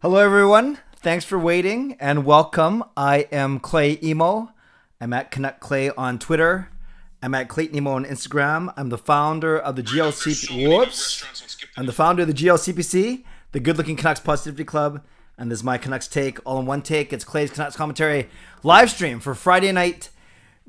Hello, everyone. Thanks for waiting and welcome. I am Clay Emo. I'm at Canuck Clay on Twitter. I'm at Clayton Emo on Instagram. I'm the founder of the I'm the founder of the GLCPC, the Good Looking Canucks Positivity Club, and this is my Canucks take, all in one take. It's Clay's Canucks commentary live stream for Friday night,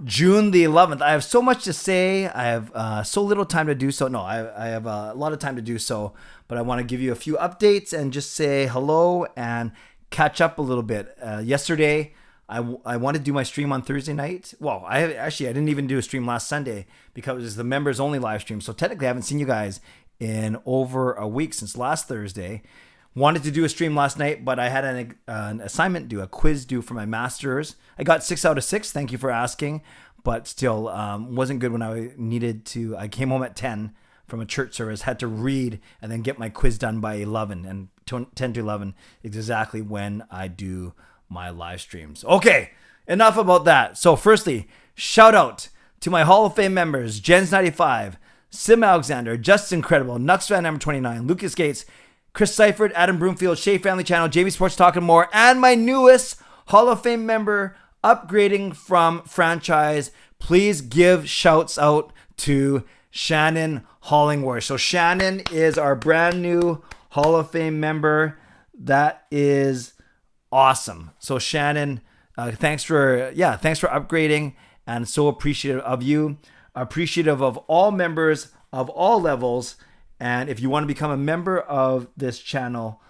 June the 11th. I have so much to say. I have so little time to do so. No, I have a lot of time to do so, but I want to give you a few updates and just say hello and catch up a little bit. Yesterday, I wanted to do my stream on Thursday night. Well, I didn't even do a stream last Sunday because it was the members only live stream. So technically, I haven't seen you guys in over a week since last Thursday. Wanted to do a stream last night, but I had an assignment due, a quiz due for my master's. I got 6 out of 6. Thank you for asking, but still wasn't good when I needed to. I came home at 10 from a church service, had to read and then get my quiz done by 11, and 10 to 11 is exactly when I do my live streams. Okay, enough about that. So firstly, shout out to my Hall of Fame members, Jens95, simalexander, Just Incredible, nucksfan number 29, Lucas Gates, Chris Seifried, Adam Broomfield, Shea Family Channel, JV Sports Talking More, and my newest Hall of Fame member upgrading from franchise. Please give shouts out to Shannon Hollingworth. So Shannon is our brand new Hall of Fame member. That is awesome. So Shannon, thanks for upgrading, and so appreciative of you. Appreciative of all members of all levels. And if you want to become a member of this channel,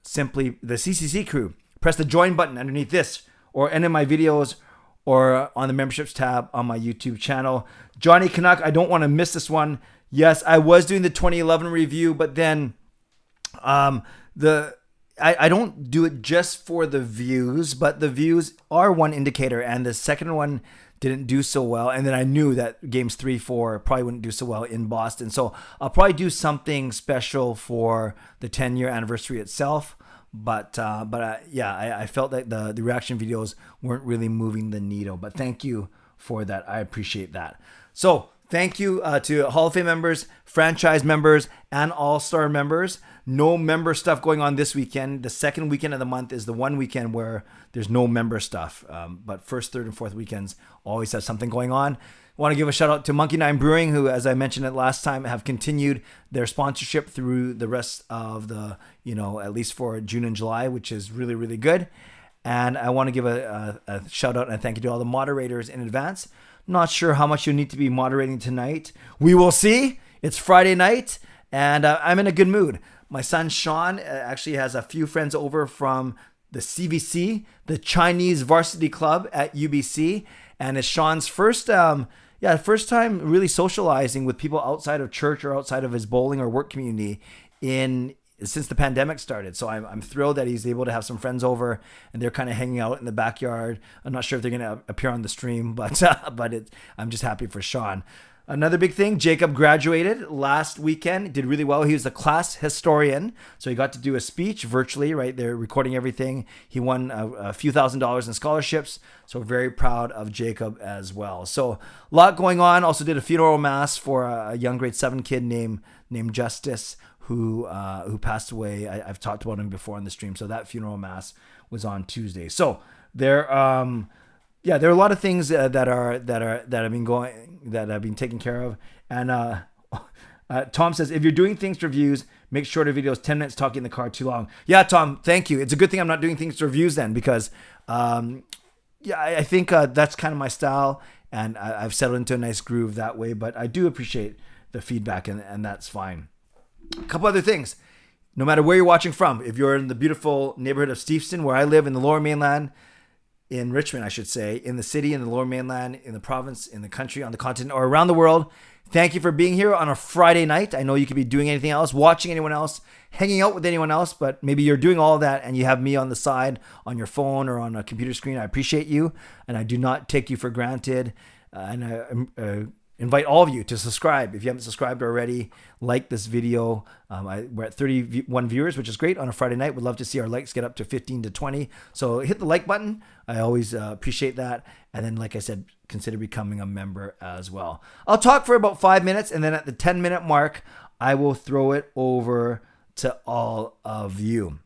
simply the CCC Crew, press the join button underneath this or any of my videos or on the memberships tab on my YouTube channel. Johnny Canuck, I don't want to miss this one. Yes, I was doing the 2011 review, but then I don't do it just for the views, but the views are one indicator, and the second one didn't do so well. And then I knew that games 3-4 probably wouldn't do so well in Boston. So I'll probably do something special for the 10-year anniversary itself. But I felt that the reaction videos weren't really moving the needle. But thank you for that. I appreciate that. So thank you to Hall of Fame members, franchise members, and all-star members. No member stuff going on this weekend. The second weekend of the month is the one weekend where there's no member stuff. But first, third, and fourth weekends always have something going on. I want to give a shout out to Monkey Nine Brewing, who, as I mentioned it last time, have continued their sponsorship through the rest of the, at least for June and July, which is really, really good. And I want to give a shout out and a thank you to all the moderators in advance. Not sure how much you need to be moderating tonight. We will see. It's Friday night, and I'm in a good mood. My son Sean actually has a few friends over from the CVC, the Chinese Varsity Club at UBC, and it's Sean's first time really socializing with people outside of church or outside of his bowling or work community since the pandemic started. So I'm thrilled that he's able to have some friends over, and they're kind of hanging out in the backyard. I'm not sure if they're going to appear on the stream, but I'm just happy for Sean. Another big thing, Jacob graduated last weekend, did really well. He was a class historian, so he got to do a speech virtually, right? They're recording everything. He won a few $1,000s in scholarships, so very proud of Jacob as well. So a lot going on. Also did a funeral mass for a young grade 7 kid named Justice, who passed away. I've talked about him before on the stream, so that funeral mass was on Tuesday. So there are a lot of things that have been taken care of. And Tom says, if you're doing things to reviews, make sure the video is 10 minutes talking in the car too long. Yeah, Tom, thank you. It's a good thing I'm not doing things to reviews then, because I think that's kind of my style, and I've settled into a nice groove that way. But I do appreciate the feedback, and that's fine. A couple other things. No matter where you're watching from, if you're in the beautiful neighborhood of Steveston, where I live in the Lower Mainland, in Richmond, I should say, in the city, in the Lower Mainland, in the province, in the country, on the continent, or around the world, thank you for being here on a Friday night. I know you could be doing anything else, watching anyone else, hanging out with anyone else, but maybe you're doing all of that and you have me on the side on your phone or on a computer screen. I appreciate you, and I do not take you for granted. And I invite all of you to subscribe. If you haven't subscribed already, like this video. We're at 31 viewers, which is great on a Friday night. We'd love to see our likes get up to 15 to 20. So hit the like button. I always appreciate that. And then, like I said, consider becoming a member as well. I'll talk for about 5 minutes, and then at the 10-minute mark, I will throw it over to all of you.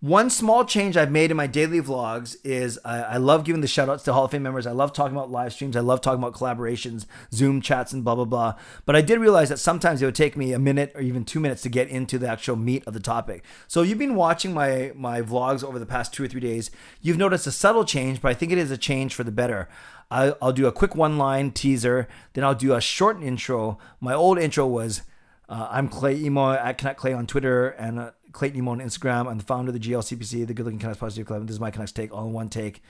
One small change I've made in my daily vlogs is I love giving the shout outs to Hall of Fame members. I love talking about live streams. I love talking about collaborations, Zoom chats, and blah, blah, blah. But I did realize that sometimes it would take me a minute or even 2 minutes to get into the actual meat of the topic. So if you've been watching my vlogs over the past 2 or 3 days, you've noticed a subtle change, but I think it is a change for the better. I'll do a quick one-line teaser, then I'll do a short intro. My old intro was, I'm Clay Emo at Canuck Clay on Twitter and Clayton Emo on Instagram. I'm the founder of the GLCPC, the Good Looking Canucks Positive Club. This is my Canucks take, all in one take.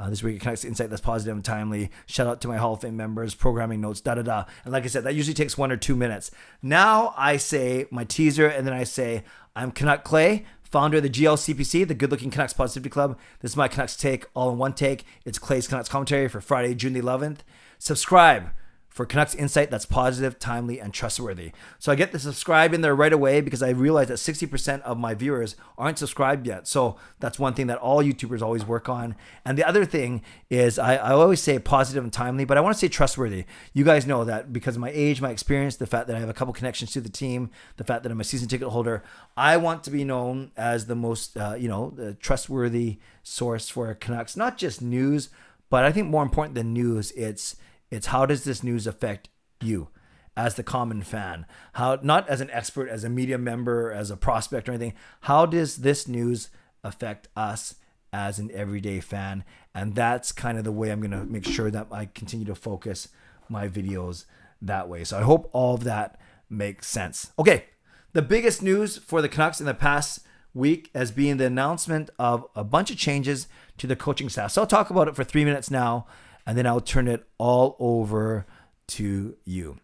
This week, Canucks insight that's positive and timely. Shout out to my Hall of Fame members, programming notes, da-da-da. And like I said, that usually takes 1 or 2 minutes. Now I say my teaser, and then I say, I'm Canuck Clay, founder of the GLCPC, the Good Looking Canucks Positivity Club. This is my Canucks take, all in one take. It's Clay's Canucks commentary for Friday, June the 11th. Subscribe for Canucks insight that's positive, timely, and trustworthy. So I get the subscribe in there right away because I realize that 60% of my viewers aren't subscribed yet. So that's one thing that all YouTubers always work on. And the other thing is I always say positive and timely, but I want to say trustworthy. You guys know that because of my age, my experience, the fact that I have a couple connections to the team, the fact that I'm a season ticket holder, I want to be known as the most, the trustworthy source for Canucks, not just news, but I think more important than news, it's how does this news affect you as the common fan? How, not as an expert, as a media member, as a prospect or anything. How does this news affect us as an everyday fan? And that's kind of the way I'm going to make sure that I continue to focus my videos that way. So I hope all of that makes sense. Okay, the biggest news for the Canucks in the past week has been the announcement of a bunch of changes to the coaching staff. So I'll talk about it for 3 minutes now, and then I'll turn it all over to you.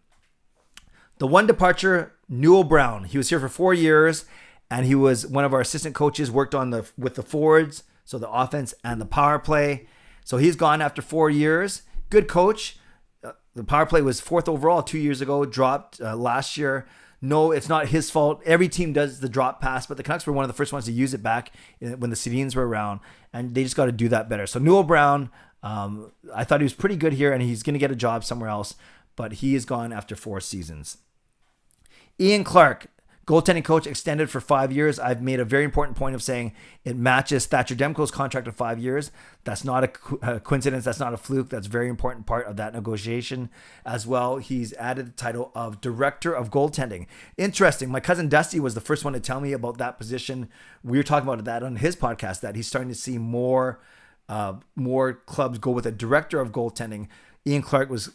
The one departure, Newell Brown. He was here for 4 years, and he was one of our assistant coaches, worked on with the forwards, so the offense and the power play. So he's gone after 4 years. Good coach. The power play was 4th overall 2 years ago, dropped last year. No, it's not his fault. Every team does the drop pass, but the Canucks were one of the first ones to use it back when the Sedins were around, and they just got to do that better. So Newell Brown, I thought he was pretty good here, and he's going to get a job somewhere else, but he is gone after 4 seasons. Ian Clark, goaltending coach, extended for 5 years. I've made a very important point of saying it matches Thatcher Demko's contract of 5 years. That's not a coincidence. That's not a fluke. That's a very important part of that negotiation as well. He's added the title of Director of Goaltending. Interesting. My cousin Dusty was the first one to tell me about that position. We were talking about that on his podcast, that he's starting to see more clubs go with a director of goaltending. Ian Clark was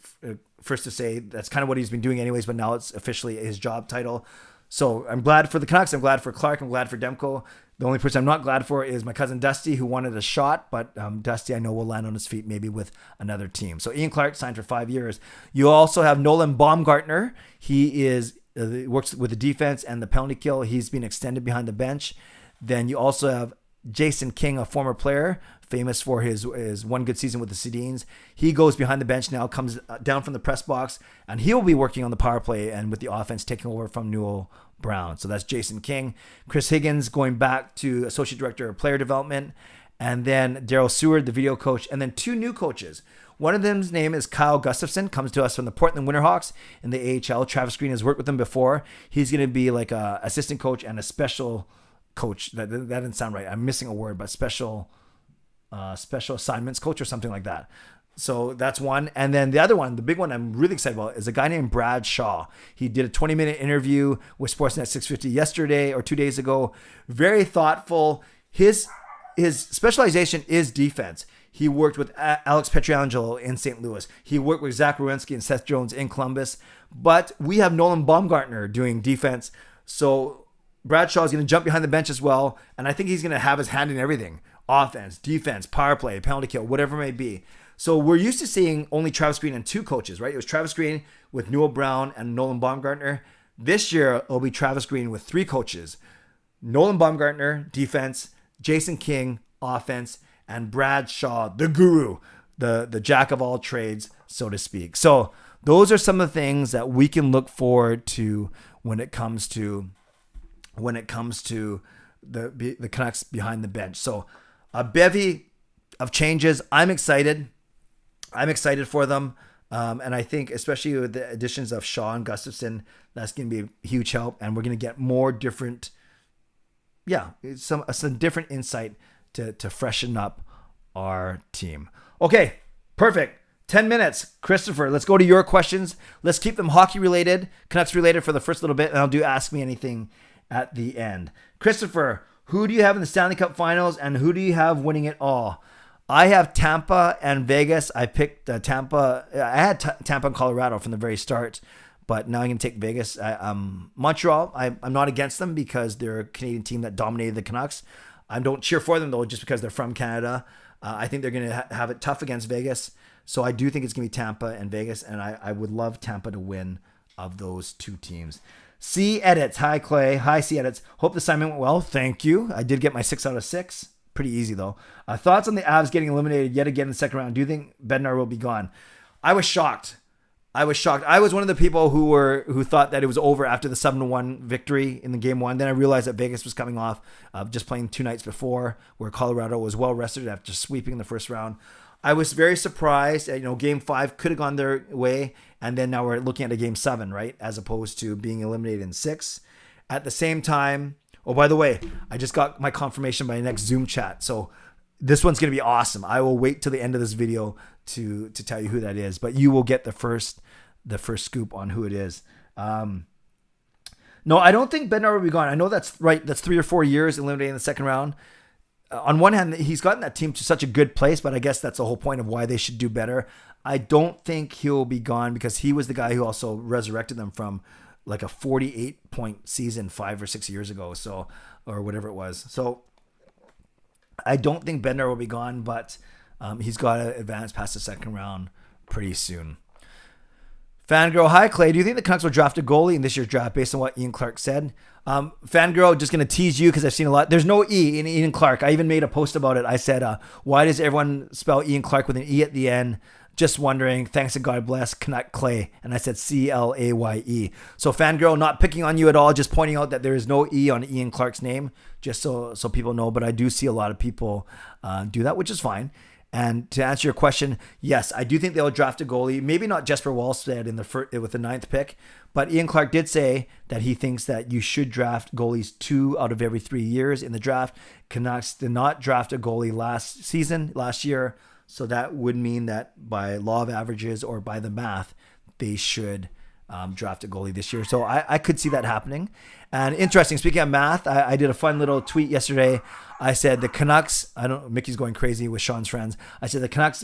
first to say that's kind of what he's been doing anyways, but now it's officially his job title. So I'm glad for the Canucks. I'm glad for Clark. I'm glad for Demko. The only person I'm not glad for is my cousin Dusty, who wanted a shot, but Dusty I know will land on his feet maybe with another team. So Ian Clark signed for 5 years. You also have Nolan Baumgartner. He works with the defense and the penalty kill. He's been extended behind the bench. Then you also have Jason King, a former player, famous for his one good season with the Sedins. He goes behind the bench now, comes down from the press box, and he will be working on the power play and with the offense taking over from Newell Brown. So that's Jason King. Chris Higgins going back to Associate Director of Player Development. And then Daryl Seward, the video coach. And then 2 new coaches. One of them's name is Kyle Gustafson, comes to us from the Portland Winterhawks in the AHL. Travis Green has worked with him before. He's going to be like a assistant coach and a special coach. That didn't sound right. I'm missing a word, but special assignments coach or something like that. So that's one. And then the other one, the big one I'm really excited about, is a guy named Brad Shaw. He did a 20-minute interview with Sportsnet 650 yesterday or 2 days ago. Very thoughtful. His specialization is defense. He worked with Alex Pietrangelo in St. Louis. He worked with Zach Werenski and Seth Jones in Columbus. But we have Nolan Baumgartner doing defense. So Brad Shaw is going to jump behind the bench as well. And I think he's going to have his hand in everything. Offense, defense, power play, penalty kill, whatever it may be. So we're used to seeing only Travis Green and 2 coaches, right? It was Travis Green with Newell Brown and Nolan Baumgartner. This year, it'll be Travis Green with 3 coaches. Nolan Baumgartner, defense, Jason King, offense, and Brad Shaw, the guru, the jack of all trades, so to speak. So those are some of the things that we can look forward to when it comes to the Canucks behind the bench. So a bevy of changes. I'm excited for them. And I think especially with the additions of Shaw and Gustafson, that's going to be a huge help. And we're going to get more different it's some different insight to freshen up our team. Okay, perfect. 10 minutes. Christopher, let's go to your questions. Let's keep them hockey related, Canucks related for the first little bit, and I'll do Ask Me Anything at the end. Christopher, who do you have in the Stanley Cup Finals, and who do you have winning it all? I have Tampa and Vegas. I picked Tampa. I had Tampa and Colorado from the very start, but now I'm going to take Vegas. Montreal, I'm not against them because they're a Canadian team that dominated the Canucks. I don't cheer for them, though, just because they're from Canada. I think they're going to have it tough against Vegas. So I do think it's going to be Tampa and Vegas, and I would love Tampa to win of those two teams. C Edits. Hi, Clay. Hi, C Edits. Hope the assignment went well. Thank you. I did get my 6 out of 6. Pretty easy, though. Thoughts on the Avs getting eliminated yet again in the second round? Do you think Bednar will be gone? I was shocked. I was one of the people who thought that it was over after the 7-1 victory in the game one. Then I realized that Vegas was coming off of just playing 2 nights before, where Colorado was well rested after sweeping in the first round. I was very surprised. Game 5 could have gone their way, and then now we're looking at a game 7, right, as opposed to being eliminated in 6. At the same time, oh, by the way, I just got my confirmation by the next Zoom chat, so this one's going to be awesome. I will wait till the end of this video to tell you who that is, but you will get the first scoop on who it is. No, I don't think Bednar will be gone. I know that's right. That's 3 or 4 years eliminating in the second round. On one hand, he's gotten that team to such a good place, but I guess that's the whole point of why they should do better. I don't think he'll be gone because he was the guy who also resurrected them from like a 48-point season 5 or 6 years ago, or whatever it was. So I don't think Bednar will be gone, but he's got to advance past the second round pretty soon. Fangirl, hi Clay. Do you think the Canucks will draft a goalie in this year's draft based on what Ian Clark said? Fangirl, just going to tease you because I've seen a lot. There's no E in Ian Clark. I even made a post about it. I said, why does everyone spell Ian Clark with an E at the end? Just wondering. Thanks and God bless, Canuck Clay. And I said Claye. So Fangirl, not picking on you at all, just pointing out that there is no E on Ian Clark's name, just so people know. But I do see a lot of people do that, which is fine. And to answer your question, yes, I do think they'll draft a goalie. Maybe not Jesper Wallstedt with the 9th pick, but Ian Clark did say that he thinks that you should draft goalies 2 out of every 3 years in the draft. Canucks did not draft a goalie last year, so that would mean that by law of averages or by the math, they should draft a goalie this year. So I could see that happening. And interesting, speaking of math, I did a fun little tweet yesterday. I said the Canucks, Mickey's going crazy with Sean's friends. I said the Canucks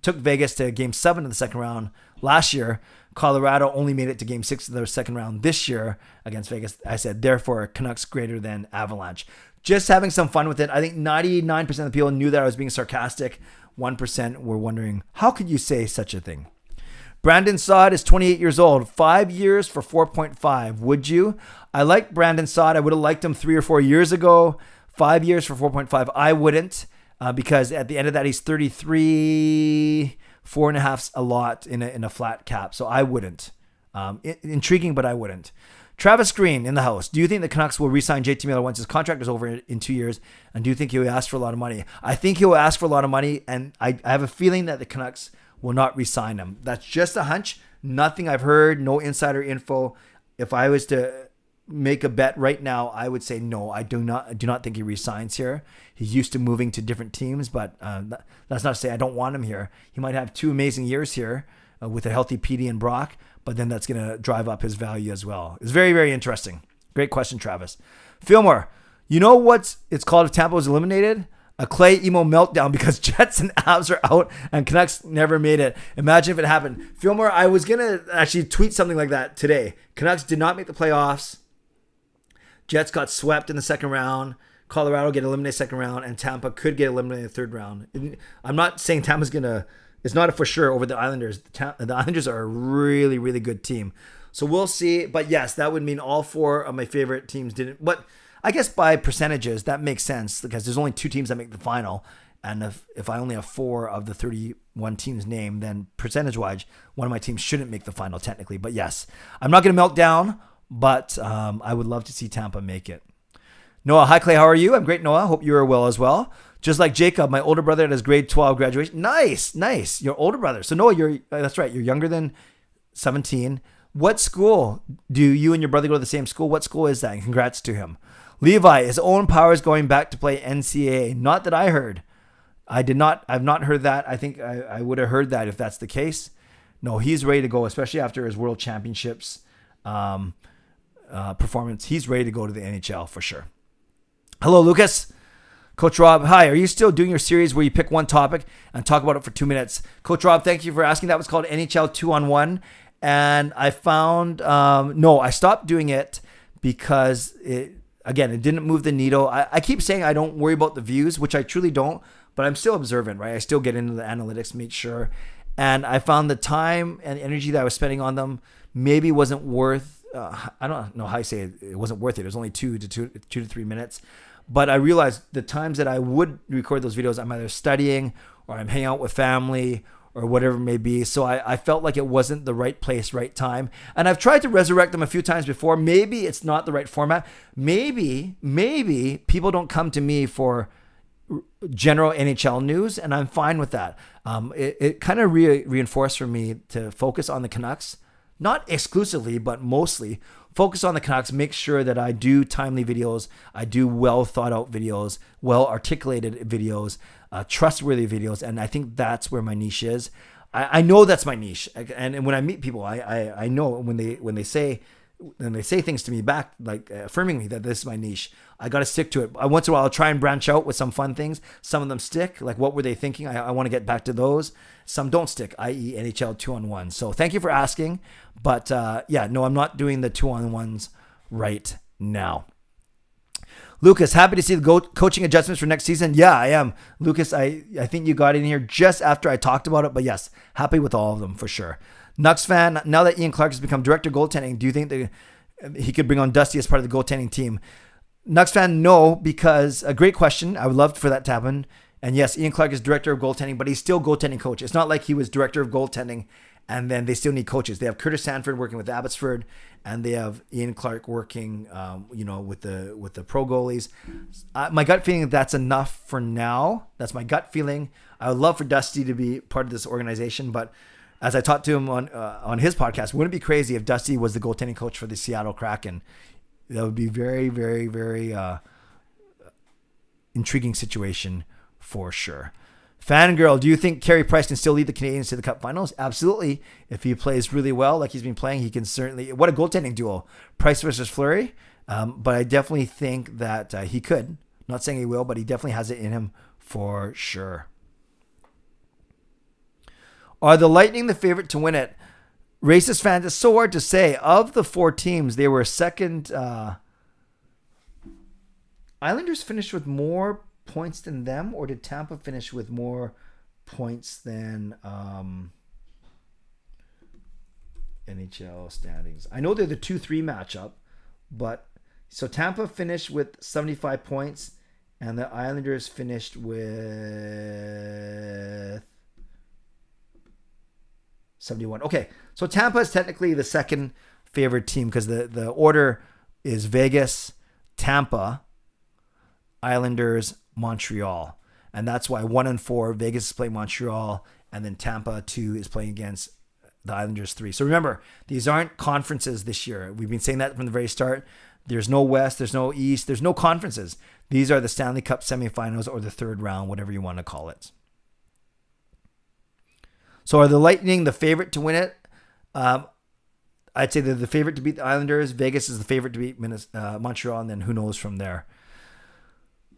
took Vegas to game 7 of the second round last year. Colorado only made it to game 6 of their second round this year against Vegas. I said, therefore, Canucks greater than Avalanche. Just having some fun with it. I think 99% of the people knew that I was being sarcastic. 1% were wondering, how could you say such a thing? Brandon Saad is 28 years old. 5 years for 4.5. Would you? I like Brandon Saad. I would have liked him 3 or 4 years ago. 5 years for 4.5. I wouldn't because at the end of that, he's 33. 4.5's a lot in a flat cap. So I wouldn't. Intriguing, but I wouldn't. Travis Green in the house. Do you think the Canucks will re-sign JT Miller once his contract is over in 2 years? And do you think he will ask for a lot of money? I think he will ask for a lot of money. And I have a feeling that the Canucks will not re-sign him. That's just a hunch. Nothing I've heard. No insider info. If I was to make a bet right now, I would say no. I do not think he re-signs here. He's used to moving to different teams, but that's not to say I don't want him here. He might have 2 amazing years here with a healthy PD and Brock, but then that's going to drive up his value as well. It's very, very interesting. Great question, Travis. Fillmore, you know what it's called if Tampa was eliminated? A Clay emo meltdown because Jets and Avs are out and Canucks never made it. Imagine if it happened. Fillmore, I was going to actually tweet something like that today. Canucks did not make the playoffs. Jets got swept in the second round. Colorado get eliminated second round, and Tampa could get eliminated in the third round. I'm not saying Tampa's it's not a for sure over the Islanders. The Islanders are a really, really good team. So we'll see. But yes, that would mean all 4 of my favorite teams didn't. But I guess by percentages, that makes sense because there's only 2 teams that make the final. And if I only have 4 of the 31 teams named, then percentage-wise, one of my teams shouldn't make the final technically. But yes, I'm not going to melt down. But I would love to see Tampa make it. Noah, hi Clay, how are you? I'm great, Noah. Hope you are well as well. Just like Jacob, my older brother at his grade 12 graduation. Nice. Your older brother. So Noah, that's right. You're younger than 17. What school do you and your brother go to the same school? What school is that? And congrats to him. Levi, is Owen Powers going back to play NCAA? Not that I heard. I've not heard that. I think I would have heard that if that's the case. No, he's ready to go, especially after his World Championships performance. He's ready to go to the NHL for sure. Hello, Lucas. Coach Rob, hi. Are you still doing your series where you pick one topic and talk about it for 2 minutes? Coach Rob, thank you for asking. That was called NHL 2-on-1. And I found, no, I stopped doing it because it didn't move the needle. I keep saying I don't worry about the views, which I truly don't, but I'm still observant, right? I still get into the analytics, make sure. And I found the time and energy that I was spending on them maybe wasn't worth, I don't know how I say it, it wasn't worth it. It was only 2 to 3 minutes. But I realized the times that I would record those videos, I'm either studying or I'm hanging out with family or whatever it may be. So I felt like it wasn't the right place, right time. And I've tried to resurrect them a few times before. Maybe it's not the right format. Maybe people don't come to me for general NHL news, and I'm fine with that. It kind of reinforced for me to focus on the Canucks, not exclusively, but mostly focus on the Canucks, make sure that I do timely videos, I do well thought out videos, well articulated videos, trustworthy videos, and I think that's where my niche is. I know that's my niche, and when I meet people, I know when they say things to me back, like affirming me that this is my niche, I got to stick to it. Once in a while, I'll try and branch out with some fun things. Some of them stick, like what were they thinking? I want to get back to those. Some don't stick, i.e. NHL 2-on-1. So thank you for asking. But no, I'm not doing the 2-on-1s right now. Lucas, happy to see the coaching adjustments for next season. Yeah, I am. Lucas, I think you got in here just after I talked about it. But yes, happy with all of them for sure. Nucks fan, now that Ian Clark has become director of goaltending, do you think that he could bring on Dusty as part of the goaltending team? Nucks fan, no, because a great question. I would love for that to happen. And yes, Ian Clark is director of goaltending, but he's still goaltending coach. It's not like he was director of goaltending and then they still need coaches. They have Curtis Sanford working with Abbotsford, and they have Ian Clark working, with the pro goalies. My gut feeling that's enough for now. That's my gut feeling. I would love for Dusty to be part of this organization, but as I talked to him on his podcast, wouldn't it be crazy if Dusty was the goaltending coach for the Seattle Kraken? That would be very, very, very intriguing situation for sure. Fangirl, do you think Carrie Price can still lead the Canadiens to the Cup Finals? Absolutely. If he plays really well, like he's been playing, he can certainly. What a goaltending duo, Price versus Fleury. But I definitely think that he could. I'm not saying he will, but he definitely has it in him for sure. Are the Lightning the favorite to win it? Racist fans, it's so hard to say. Of the 4 teams, they were second. Islanders finished with more points than them, or did Tampa finish with more points than NHL standings? I know they're the 2-3 matchup, but so Tampa finished with 75 points, and the Islanders finished with 71. Okay, so Tampa is technically the second favorite team because the order is Vegas, Tampa, Islanders, Montreal. And that's why 1 and 4, Vegas is playing Montreal, and then Tampa 2 is playing against the Islanders 3. So remember, these aren't conferences this year. We've been saying that from the very start. There's no West, there's no East, there's no conferences. These are the Stanley Cup semifinals or the third round, whatever you want to call it. So are the Lightning the favorite to win it? I'd say they're the favorite to beat the Islanders. Vegas is the favorite to beat Montreal, and then who knows from there.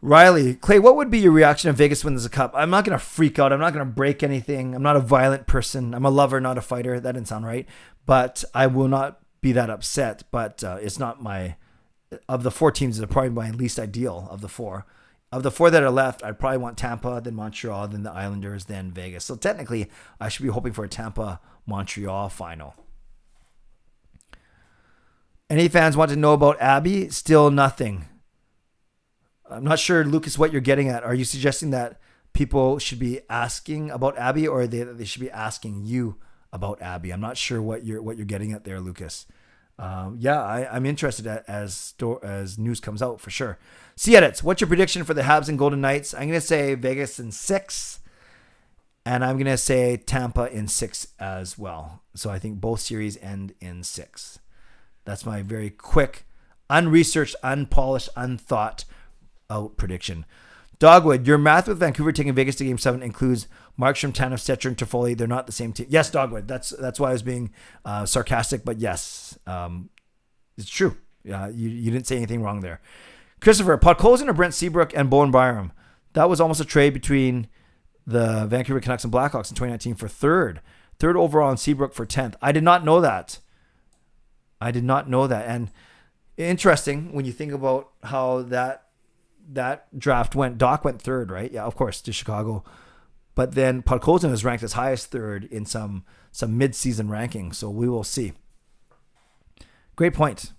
Riley, Clay, what would be your reaction if Vegas wins the cup? I'm not going to freak out. I'm not going to break anything. I'm not a violent person. I'm a lover, not a fighter. That didn't sound right. But I will not be that upset. But it's not my... Of the 4 teams, it's probably my least ideal of the 4. Of the 4 that are left, I'd probably want Tampa, then Montreal, then the Islanders, then Vegas. So technically, I should be hoping for a Tampa-Montreal final. Any fans want to know about Abby? Still nothing. I'm not sure, Lucas, what you're getting at. Are you suggesting that people should be asking about Abby, or they should be asking you about Abby? I'm not sure what you're getting at there, Lucas. I'm interested as news comes out for sure. C-Edits, what's your prediction for the Habs and Golden Knights? I'm going to say Vegas in 6 And I'm going to say Tampa in 6 as well. So I think both series end in 6. That's my very quick, unresearched, unpolished, unthought out prediction. Dogwood, your math with Vancouver taking Vegas to Game 7 includes Markstrom, Tanev, Stetcher, and Toffoli. They're not the same team. Yes, Dogwood. That's why I was being sarcastic, but yes, it's true. You didn't say anything wrong there. Christopher, Podkolzin or Brent Seabrook and Bowen Byram. That was almost a trade between the Vancouver Canucks and Blackhawks in 2019 for third overall and Seabrook for 10th. I did not know that. And interesting when you think about how that draft went. Doc went third, right? Yeah, of course, to Chicago. But then Podkolzin is ranked as high as third in some mid-season rankings. So we will see. Great point.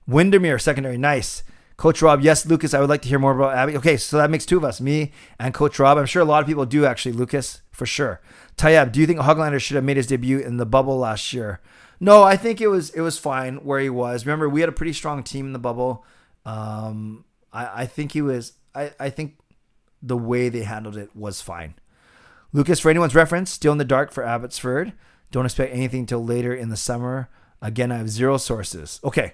Windermere, secondary. Nice. Coach Rob, yes, Lucas, I would like to hear more about Abby. Okay, so that makes 2 of us, me and Coach Rob. I'm sure a lot of people do, actually, Lucas, for sure. Tayab, do you think Hoglander should have made his debut in the bubble last year? No, I think it was fine where he was. Remember, we had a pretty strong team in the bubble. I think I think the way they handled it was fine. Lucas, for anyone's reference, still in the dark for Abbotsford. Don't expect anything till later in the summer. Again, I have 0 sources. Okay,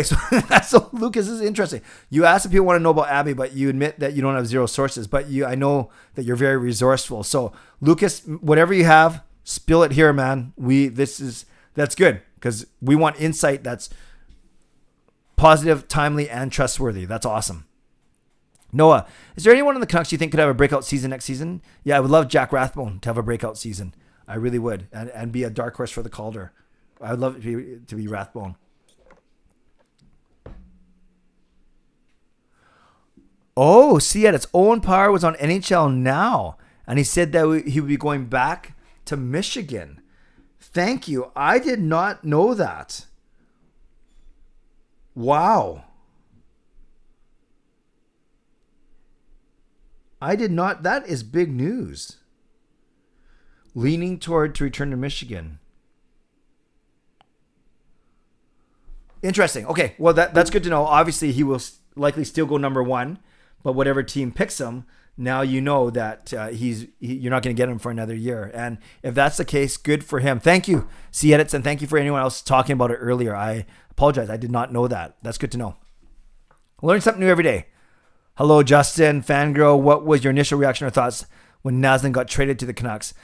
so Lucas, this is interesting. You asked if people want to know about Abby, but you admit that you don't have 0 sources. But I know that you're very resourceful. So Lucas, whatever you have, spill it here, man. That's good because we want insight that's positive, timely, and trustworthy. That's awesome. Noah, is there anyone in the Canucks you think could have a breakout season next season? Yeah, I would love Jack Rathbone to have a breakout season. I really would, and be a dark horse for the Calder. I would love it to be Rathbone. Oh, see it. It's Owen Power was on NHL Now, and he said that he would be going back to Michigan. Thank you. I did not know that. Wow. I did not. That is big news. Leaning toward to return to Michigan. Interesting. Okay, well that's good to know. Obviously, he will likely still go number 1, but whatever team picks him, now you know that you're not going to get him for another year. And if that's the case, good for him. Thank you, C-Edits, and thank you for anyone else talking about it earlier. I apologize. I did not know that. That's good to know. Learn something new every day. Hello, Justin, Fangirl. What was your initial reaction or thoughts when Naslund got traded to the Canucks?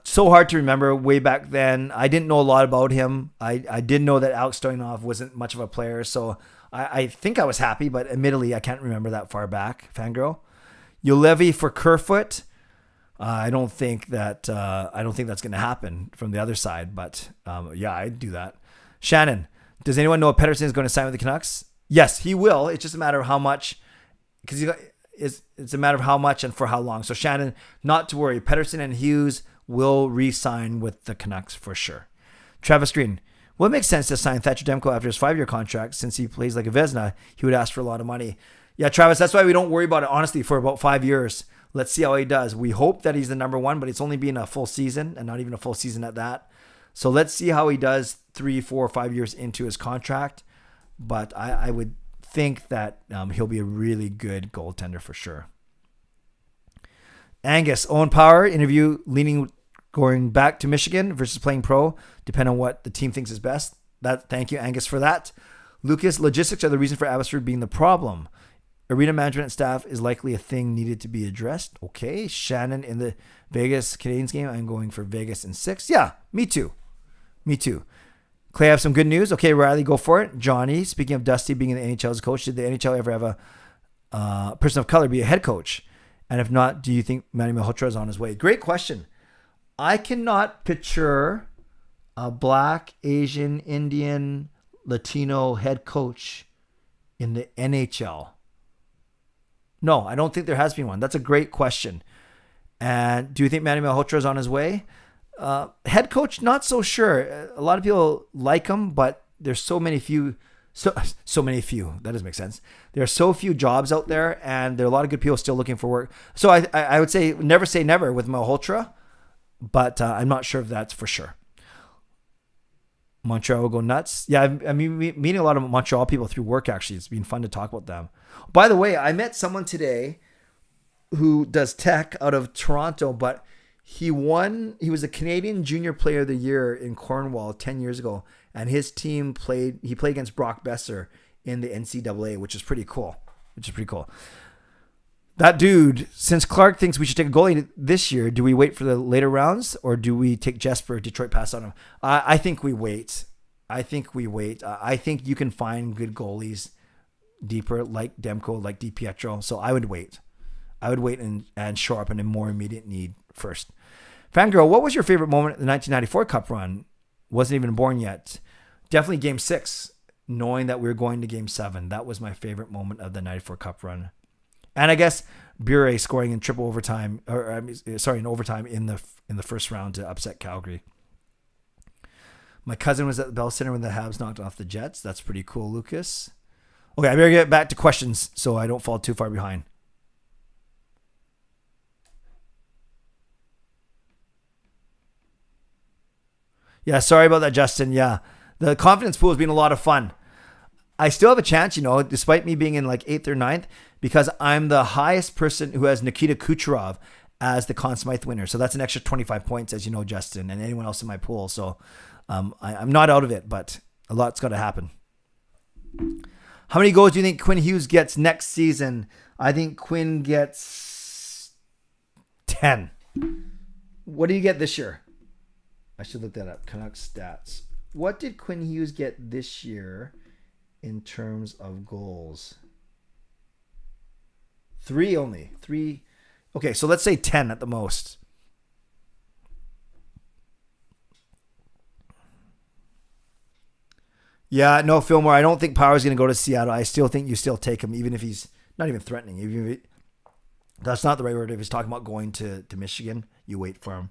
So hard to remember way back then. I didn't know a lot about him. I did know that Alex Stoyanov wasn't much of a player, so I think I was happy, but admittedly, I can't remember that far back. Fangirl. Ulevi for Kerfoot. I don't think that's going to happen from the other side, but yeah, I'd do that. Shannon, does anyone know if Pettersson is going to sign with the Canucks? Yes, he will. It's just a matter of how much, because it's a matter of how much and for how long. So Shannon, not to worry. Pettersson and Hughes will re-sign with the Canucks for sure. Travis Green, well, it makes sense to sign Thatcher Demko after his 5-year contract since he plays like a Vezina. He would ask for a lot of money. Yeah, Travis, that's why we don't worry about it, honestly, for about 5 years. Let's see how he does. We hope that he's the number 1, but it's only been a full season and not even a full season at that. So let's see how he does 3, 4, 5 years into his contract. But I would think that he'll be a really good goaltender for sure. Angus, Owen Power interview leaning going back to Michigan versus playing pro, depending on what the team thinks is best. Thank you, Angus, for that. Lucas, logistics are the reason for Abbotsford being the problem. Arena management staff is likely a thing needed to be addressed. Okay. Shannon, in the Vegas Canadiens game, I'm going for Vegas in 6. Yeah, me too. Clay, I have some good news. Okay, Riley, go for it. Johnny, speaking of Dusty being in the NHL as a coach, did the NHL ever have a person of color be a head coach? And if not, do you think Manny Malhotra is on his way? Great question. I cannot picture a Black, Asian, Indian, Latino head coach in the NHL. No, I don't think there has been one. That's a great question. And do you think Manny Malhotra is on his way? Head coach, not so sure. A lot of people like him, but there's so many few. That doesn't make sense. There are so few jobs out there, and there are a lot of good people still looking for work. So I would say never with Malhotra, but I'm not sure if that's for sure. Montreal will go nuts. Yeah, I mean, meeting a lot of Montreal people through work, actually. It's been fun to talk about them. By the way, I met someone today who does tech out of Toronto, but he was a Canadian Junior Player of the Year in Cornwall 10 years ago, and his team played against Brock Besser in the NCAA, which is pretty cool. That dude, since Clark thinks we should take a goalie this year, do we wait for the later rounds or do we take Jesper? Detroit pass on him. I think we wait. I think you can find good goalies deeper, like Demko, like DiPietro. So I would wait. And shore up in a more immediate need first. Fangirl, what was your favorite moment of the 1994 Cup run? Wasn't even born yet. Definitely Game 6, knowing that we were going to Game 7. That was my favorite moment of the 94 Cup run. And I guess Bure scoring in triple overtime, in overtime in the first round to upset Calgary. My cousin was at the Bell Center when the Habs knocked off the Jets. That's pretty cool, Lucas. Okay, I better get back to questions so I don't fall too far behind. Yeah, sorry about that, Justin. Yeah, the confidence pool has been a lot of fun. I still have a chance, despite me being in like 8th or 9th, because I'm the highest person who has Nikita Kucherov as the Conn Smythe winner. So that's an extra 25 points, as you know, Justin, and anyone else in my pool. So I'm not out of it, but a lot's got to happen. How many goals do you think Quinn Hughes gets next season? I think Quinn gets 10. What do you get this year? I should look that up. Canucks stats. What did Quinn Hughes get this year in terms of goals? 3 only. 3. Okay, so let's say 10 at the most. Yeah, no, Fillmore, I don't think Power's going to go to Seattle. I still think you still take him, even if he's not even threatening. Even if that's not the right word. If he's talking about going to Michigan, you wait for him.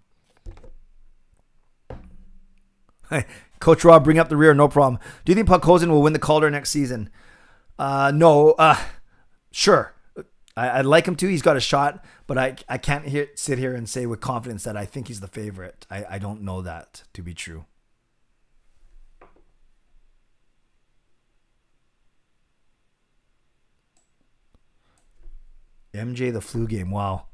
Coach Rob, bring up the rear, no problem. Do you think Cozin will win the Calder next season? No. Sure. I'd like him to. He's got a shot, but I can't sit here and say with confidence that I think he's the favorite. I don't know that to be true. MJ, the flu game. Wow.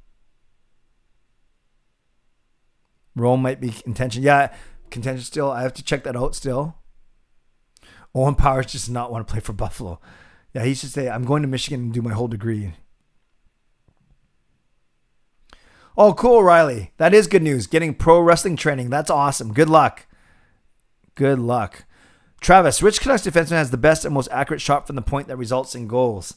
Rome might be contention. Yeah, contention still. I have to check that out still. Owen Powers just does not want to play for Buffalo. Yeah, he should say, I'm going to Michigan and do my whole degree. Oh, cool, Riley. That is good news. Getting pro wrestling training. That's awesome. Good luck. Good luck. Travis, which Canucks defenseman has the best and most accurate shot from the point that results in goals?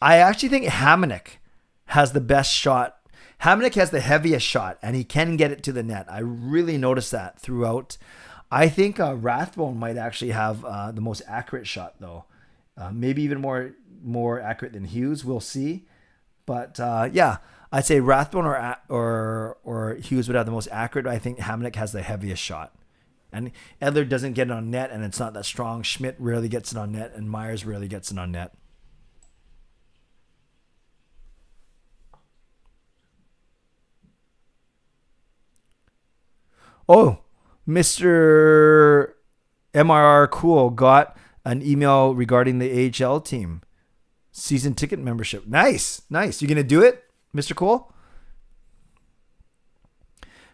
I actually think Hamonic has the best shot. Hamonic has the heaviest shot, and he can get it to the net. I really noticed that throughout. I think Rathbone might actually have the most accurate shot, though. Maybe even more accurate than Hughes. We'll see. But yeah, I'd say Rathbone or Hughes would have the most accurate. I think Hamonic has the heaviest shot. And Edler doesn't get it on net, and it's not that strong. Schmidt rarely gets it on net, and Myers rarely gets it on net. Oh, Mr. MRR Cool got an email regarding the AHL team. Season ticket membership. Nice. You going to do it, Mr. Cool?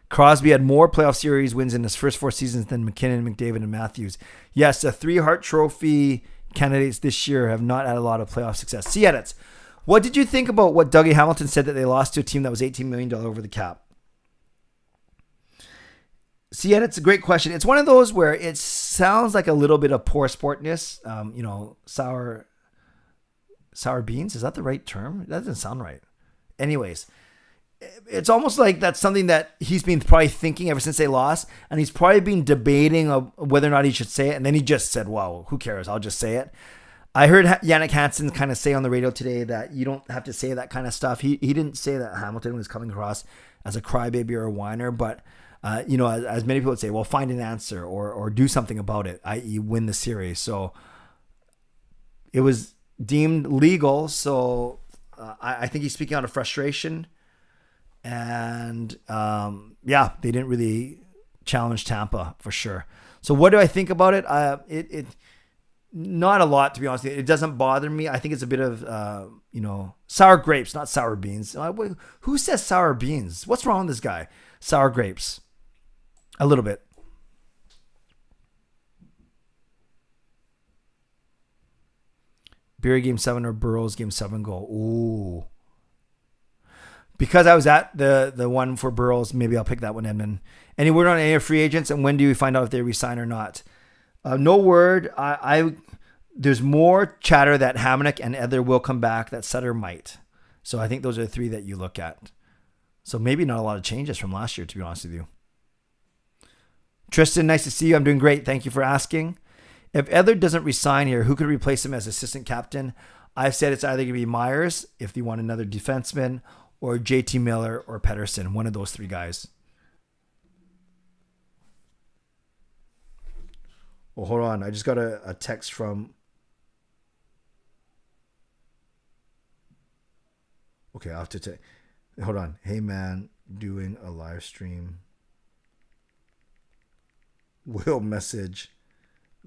Crosby had more playoff series wins in his first 4 seasons than McKinnon, McDavid, and Matthews. Yes, the 3 Hart Trophy candidates this year have not had a lot of playoff success. See edits. What did you think about what Dougie Hamilton said that they lost to a team that was $18 million over the cap? See, and it's a great question. It's one of those where it sounds like a little bit of poor sportness. Sour beans. Is that the right term? That doesn't sound right. Anyways, it's almost like that's something that he's been probably thinking ever since they lost. And he's probably been debating whether or not he should say it. And then he just said, wow, who cares? I'll just say it. I heard Yannick Hansen kind of say on the radio today that you don't have to say that kind of stuff. He didn't say that Hamilton was coming across as a crybaby or a whiner, but as many people would say, well, find an answer or do something about it, i.e. win the series. So it was deemed legal. So I think he's speaking out of frustration. And they didn't really challenge Tampa for sure. So what do I think about it? It not a lot, to be honest. It doesn't bother me. I think it's a bit of sour grapes, not sour beans. Who says sour beans? What's wrong with this guy? Sour grapes. A little bit. Beery game 7 or Burrows game 7 goal. Ooh. Because I was at the one for Burrows, maybe I'll pick that one, Edmund. Any word on any free agents, and when do we find out if they resign or not? No word. There's more chatter that Hamonic and Edler will come back, that Sutter might. So I think those are the 3 that you look at. So maybe not a lot of changes from last year, to be honest with you. Tristan, nice to see you. I'm doing great. Thank you for asking. If Edler doesn't resign here, who could replace him as assistant captain? I've said it's either going to be Myers, if they want another defenseman, or JT Miller or Pettersson, one of those 3 guys. Well, hold on. I just got a text from... Okay, I'll have to take... Hold on. Hey, man, doing a live stream. Will message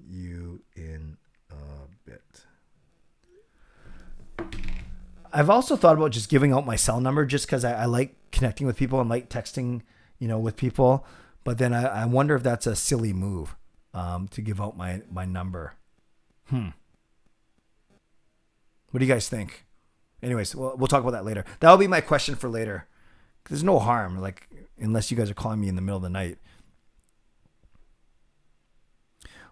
you in a bit. I've also thought about just giving out my cell number just because I like connecting with people and like texting, with people. But then I wonder if that's a silly move to give out my number. What do you guys think? Anyways, we'll talk about that later. That'll be my question for later. There's no harm, unless you guys are calling me in the middle of the night.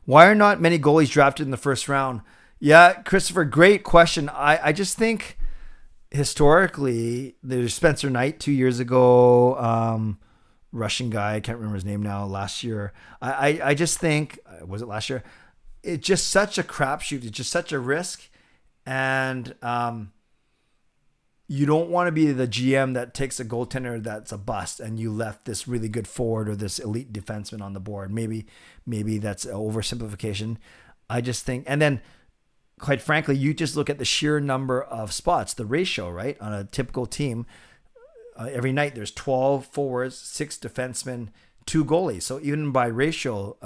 Why are not many goalies drafted in the first round? Yeah, Christopher, great question. I just think historically, there's Spencer Knight 2 years ago, Russian guy, I can't remember his name now, last year. I just think, was it last year? It's just such a crapshoot. It's just such a risk. And you don't want to be the GM that takes a goaltender that's a bust and you left this really good forward or this elite defenseman on the board. Maybe that's an oversimplification. I just think, and then quite frankly, you just look at the sheer number of spots, the ratio, right? On a typical team, every night there's 12 forwards, 6 defensemen, 2 goalies. So even by ratio,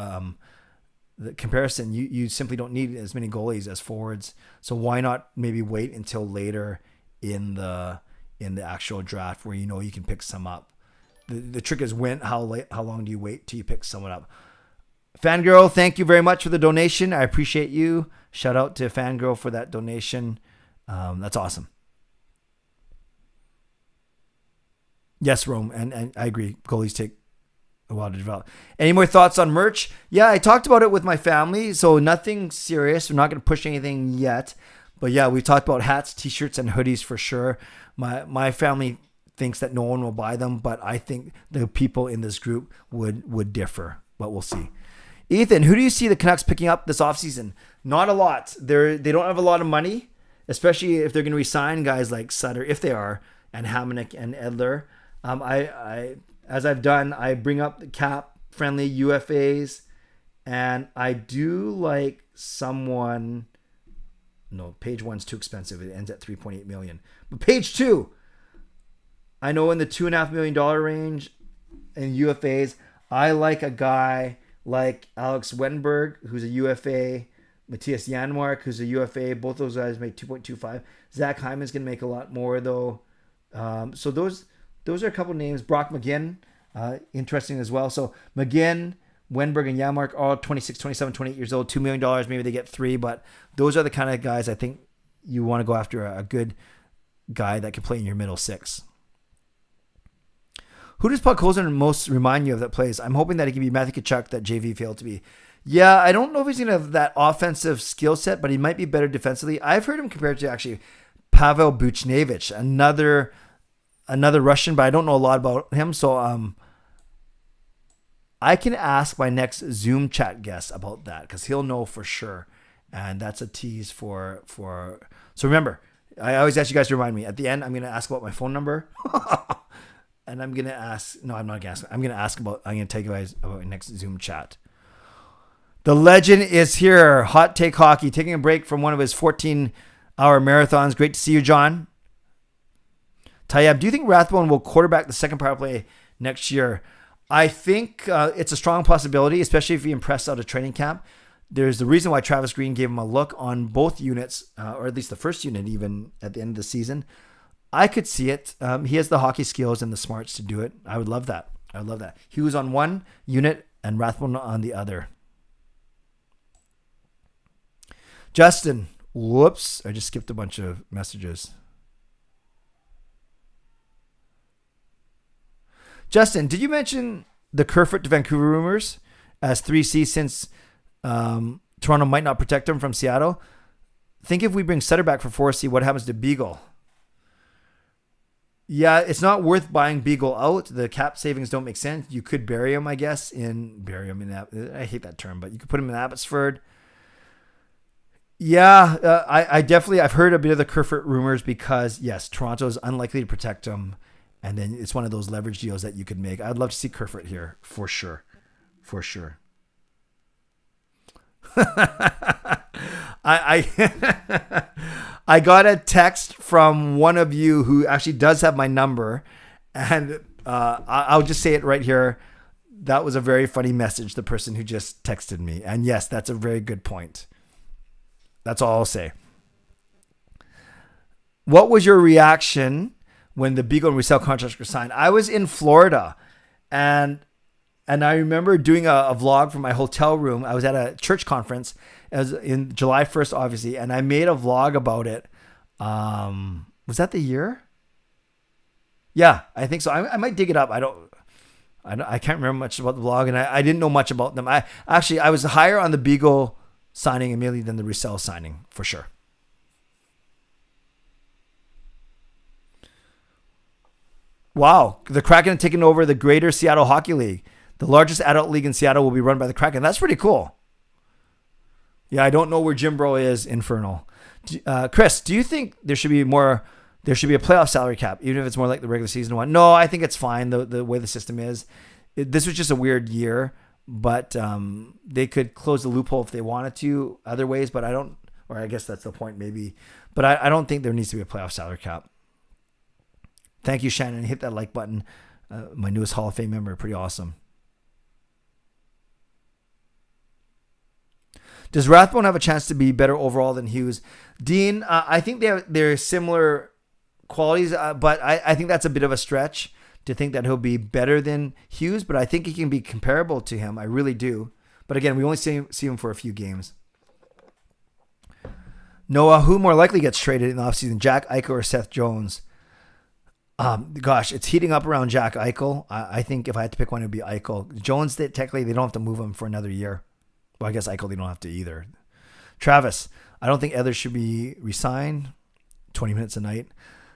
the comparison, you simply don't need as many goalies as forwards. So why not maybe wait until later in the actual draft where you can pick some up? The trick is how long do you wait till you pick someone up? Fangirl, thank you very much for the donation. I appreciate you. Shout out to Fangirl for that donation. That's awesome. Yes, Rome, and I agree. Goalies take a while to develop. Any more thoughts on merch? Yeah, I talked about it with my family, so nothing serious. We're not going to push anything yet. But yeah, we talked about hats, t-shirts, and hoodies for sure. My family thinks that no one will buy them, but I think the people in this group would differ. But we'll see. Ethan, who do you see the Canucks picking up this offseason? Not a lot. They don't have a lot of money, especially if they're going to resign guys like Sutter, if they are, and Hamonic and Edler. As I've done, I bring up the cap-friendly UFAs, and I do like someone... No, page 1's too expensive. It ends at $3.8 million. But page 2, I know in the $2.5 million range in UFAs, I like a guy like Alex Wenberg, who's a UFA, Matthias Janmark, who's a UFA. Both those guys make 2.25. Zach Hyman's going to make a lot more, though. So those are a couple names. Brock McGinn, interesting as well. So McGinn, Wenberg, and Janmark, all 26, 27, 28 years old, $2 million. Maybe they get 3, but those are the kind of guys I think you want to go after, a good guy that can play in your middle 6. Who does Cozin most remind you of that plays? I'm hoping that he can be Matthew Tkachuk that JV failed to be. Yeah, I don't know if he's going to have that offensive skill set, but he might be better defensively. I've heard him compared to actually Pavel Buchnevich, another Russian, but I don't know a lot about him. So I can ask my next Zoom chat guest about that because he'll know for sure. And that's a tease for. So remember, I always ask you guys to remind me. At the end, I'm going to ask about my phone number. And I'm going to ask, no, I'm not going to ask. I'm going to tell you guys about my next Zoom chat. The legend is here. Hot Take Hockey, taking a break from one of his 14-hour marathons. Great to see you, John. Tayyab, do you think Rathbone will quarterback the second power play next year? I think it's a strong possibility, especially if he impressed out of training camp. there's the reason why Travis Green gave him a look on both units, or at least the first unit, even at the end of the season. I could see it. He has the hockey skills and the smarts to do it. I would love that. Hughes on one unit and Rathbone on the other. Justin, whoops, I just skipped a bunch of messages. Justin, did you mention the Kerfoot to Vancouver rumors as 3C since Toronto might not protect him from Seattle? Think if we bring Sutter back for 4C, what happens to Beagle? Yeah, it's not worth buying Beagle out. The cap savings don't make sense. You could bury him, I guess, I hate that term, but you could put him in Abbotsford. Yeah, I've heard a bit of the Kerfoot rumors because, yes, Toronto is unlikely to protect him. And then it's one of those leverage deals that you could make. I'd love to see Kerfoot here, for sure. For sure. I got a text from one of you who actually does have my number. And I'll just say it right here. That was a very funny message, the person who just texted me. And yes, that's a very good point. That's all I'll say. What was your reaction when the Beagle and Resell contracts were signed? I was in Florida, and I remember doing a vlog from my hotel room. I was at a church conference. It was in July 1st, obviously, and I made a vlog about it. Was that the year? Yeah, I think so. I might dig it up. I can't remember much about the vlog, and I didn't know much about them. I was higher on the Beagle signing immediately than the Resell signing, for sure. Wow, the Kraken have taken over the Greater Seattle Hockey League. The largest adult league in Seattle will be run by the Kraken. That's pretty cool. Yeah, I don't know where Jim Bro is, Infernal. Chris, do you think there should be a playoff salary cap, even if it's more like the regular season one? No, I think it's fine the way the system is. This was just a weird year, but they could close the loophole if they wanted to other ways, but I guess that's the point maybe. But I don't think there needs to be a playoff salary cap. Thank you, Shannon. Hit that like button. My newest Hall of Fame member. Pretty awesome. Does Rathbone have a chance to be better overall than Hughes? Dean, I think they're similar qualities, but I think that's a bit of a stretch to think that he'll be better than Hughes, but I think he can be comparable to him. I really do. But again, we only see him for a few games. Noah, who more likely gets traded in the offseason, Jack Eichel or Seth Jones? Gosh, it's heating up around Jack Eichel. I think if I had to pick one, it would be Eichel. Jones, technically, they don't have to move him for another year. Well, I guess Eichel, they don't have to either. Travis, I don't think Ehlers should be re-signed. 20 minutes a night.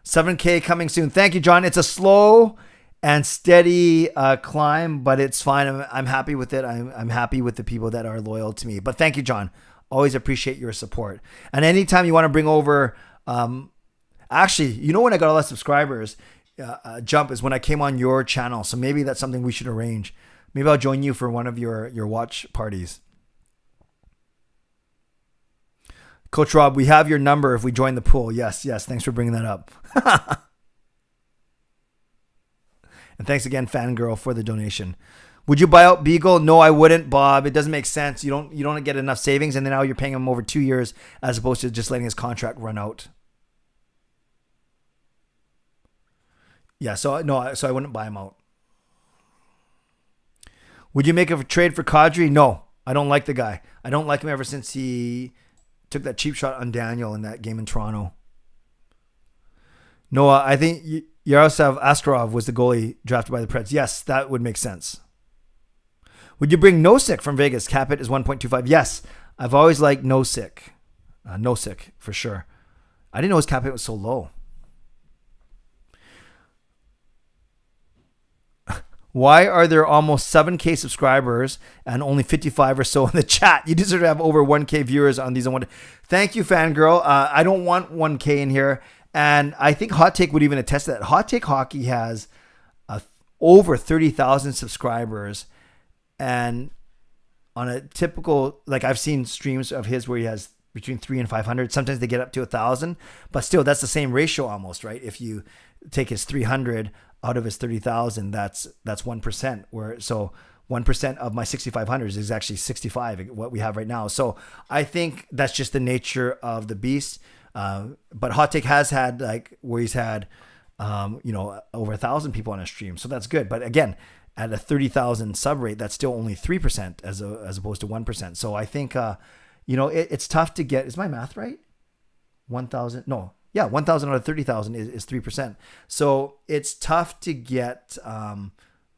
7K coming soon. Thank you, John. It's a slow and steady climb, but it's fine. I'm happy with it. I'm happy with the people that are loyal to me. But thank you, John. Always appreciate your support. And anytime you want to bring over... Actually, when I got a lot of subscribers, jump is when I came on your channel. So maybe that's something we should arrange. Maybe I'll join you for one of your watch parties. Coach Rob, we have your number if we join the pool. Yes. Thanks for bringing that up. And thanks again, Fangirl, for the donation. Would you buy out Beagle? No, I wouldn't, Bob. It doesn't make sense. You don't get enough savings, and then now you're paying him over 2 years as opposed to just letting his contract run out. Yeah, so I wouldn't buy him out. Would you make a trade for Kadri? No, I don't like the guy. I don't like him ever since he took that cheap shot on Daniel in that game in Toronto. Noah, I think Yaroslav Askarov was the goalie drafted by the Preds. Yes, that would make sense. Would you bring Nosek from Vegas? Cap it is 1.25. Yes, I've always liked Nosek. Nosek, for sure. I didn't know his cap hit was so low. Why are there almost 7K subscribers and only 55 or so in the chat? You deserve to have over 1K viewers on these. Thank you, Fangirl. I don't want 1K in here. And I think Hot Take would even attest to that. Hot Take Hockey has over 30,000 subscribers. And on a typical, like I've seen streams of his where he has between 300 and 500. Sometimes they get up to 1,000. But still, that's the same ratio almost, right? If you take his 300 out of his 30,000, that's 1%. So 1% of my 6,500 is actually 65, what we have right now. So I think that's just the nature of the beast. But Hot Take has had like where he's had, over 1,000 people on a stream. So that's good. But again, at a 30,000 sub rate, that's still only 3% as opposed to 1%. So I think, it's tough to get, is my math right? 1,000, no. Yeah, 1,000 out of 30,000 is 3%. So it's tough to get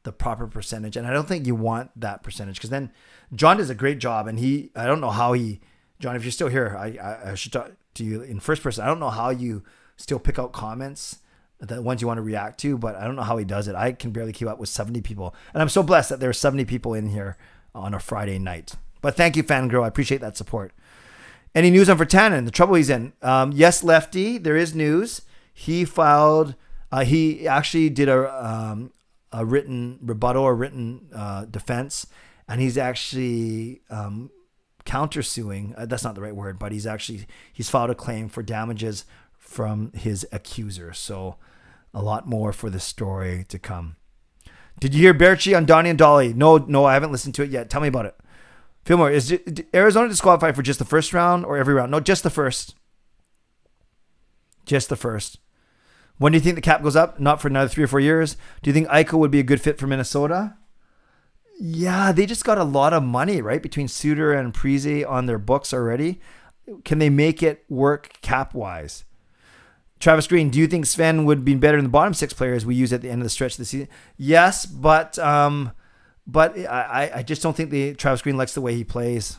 the proper percentage. And I don't think you want that percentage because then John does a great job. And I don't know how John, if you're still here, I should talk to you in first person. I don't know how you still pick out comments, the ones you want to react to, but I don't know how he does it. I can barely keep up with 70 people. And I'm so blessed that there are 70 people in here on a Friday night. But thank you, Fangirl. I appreciate that support. Any news on Vertanen, the trouble he's in? Yes, Lefty, there is news. He filed, he actually did a written rebuttal or written defense, and he's actually countersuing. That's not the right word, but he's filed a claim for damages from his accuser. So a lot more for the story to come. Did you hear Berchi on Donnie and Dolly? No, I haven't listened to it yet. Tell me about it. Fillmore, is Arizona disqualified for just the first round or every round? No, just the first. Just the first. When do you think the cap goes up? Not for another 3 or 4 years. Do you think Eichel would be a good fit for Minnesota? Yeah, they just got a lot of money, right? Between Suter and Parise on their books already. Can they make it work cap-wise? Travis Green, do you think Sven would be better than the bottom 6 players we use at the end of the stretch of the season? Yes, but I just don't think Travis Green likes the way he plays.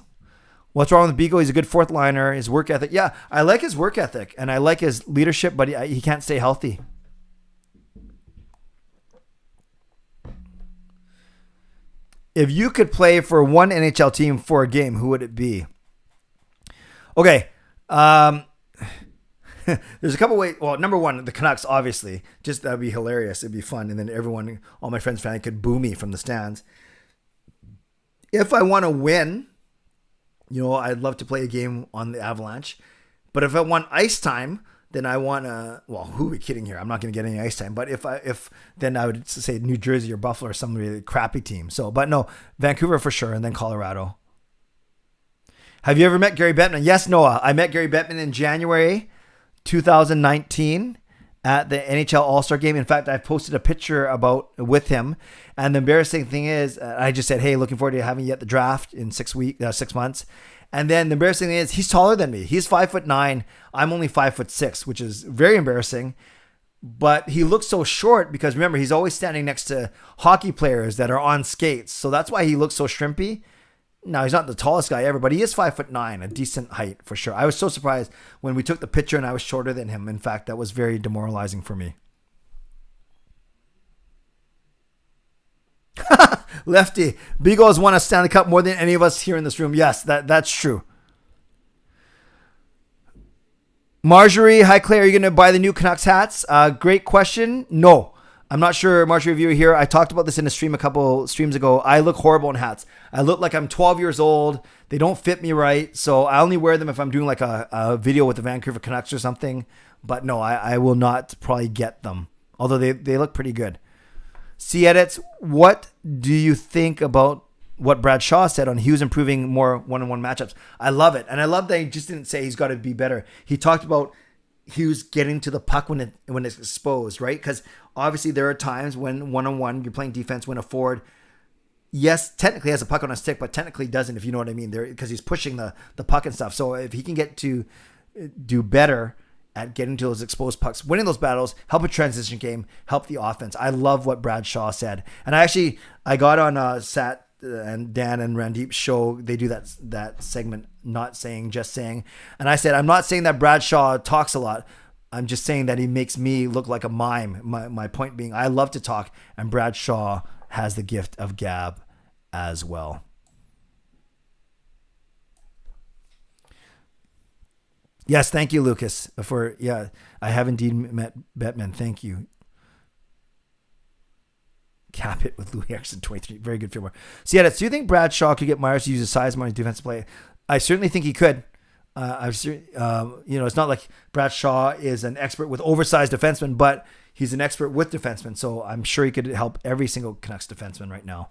What's wrong with Beagle? He's a good fourth liner. His work ethic. Yeah, I like his work ethic and I like his leadership, but he can't stay healthy. If you could play for one NHL team for a game, who would it be? Okay. There's a couple ways. Well, number one, the Canucks, obviously. Just that'd be hilarious. It'd be fun. And then everyone, all my friends, family could boo me from the stands. If I want to win, I'd love to play a game on the Avalanche. But if I want ice time, then I want to, well, who are we kidding here? I'm not going to get any ice time. But then I would say New Jersey or Buffalo or some really crappy team. But no, Vancouver for sure. And then Colorado. Have you ever met Gary Bettman? Yes, Noah. I met Gary Bettman in January 2019 at the NHL All-Star Game. In fact, I posted a picture with him. And the embarrassing thing is, I just said, hey, looking forward to having you at the draft in 6 months. And then the embarrassing thing is, he's taller than me. He's 5'9". I'm only 5'6", which is very embarrassing. But he looks so short because remember, he's always standing next to hockey players that are on skates. So that's why he looks so shrimpy. Now, he's not the tallest guy ever, but he is 5'9", a decent height for sure. I was so surprised when we took the picture and I was shorter than him. In fact, that was very demoralizing for me. Lefty, Beagle has won a Stanley Cup more than any of us here in this room. Yes, that's true. Marjorie, hi Claire, are you going to buy the new Canucks hats? Great question. No, I'm not sure, Marjorie, if you're here. I talked about this in a stream a couple streams ago. I look horrible in hats. I look like I'm 12 years old. They don't fit me right. So I only wear them if I'm doing like a video with the Vancouver Canucks or something. But no, I will not probably get them. Although they look pretty good. C-Edits, what do you think about what Brad Shaw said on Hughes improving more one-on-one matchups? I love it. And I love that he just didn't say he's got to be better. He talked about Hughes getting to the puck when it's exposed, right? Because obviously there are times when one-on-one you're playing defense when a forward, yes, technically has a puck on a stick, but technically doesn't, if you know what I mean, because he's pushing the puck and stuff. So if he can get to do better at getting to those exposed pucks, winning those battles, help a transition game, help the offense. I love what Brad Shaw said. And I got on Sat and Dan and Randeep's show. They do that segment, Not Saying, Just Saying. And I said, I'm not saying that Brad Shaw talks a lot. I'm just saying that he makes me look like a mime. My point being, I love to talk, and Brad Shaw has the gift of gab as well. Yes, thank you, Lucas. I have indeed met Bettman. Thank you. Cap it with Louis Erickson, 23. Very good Fillmore. So yeah, do you think Brad Shaw could get Myers to use his size more in defensive play? I certainly think he could. It's not like Brad Shaw is an expert with oversized defensemen, but he's an expert with defensemen. So I'm sure he could help every single Canucks defenseman right now.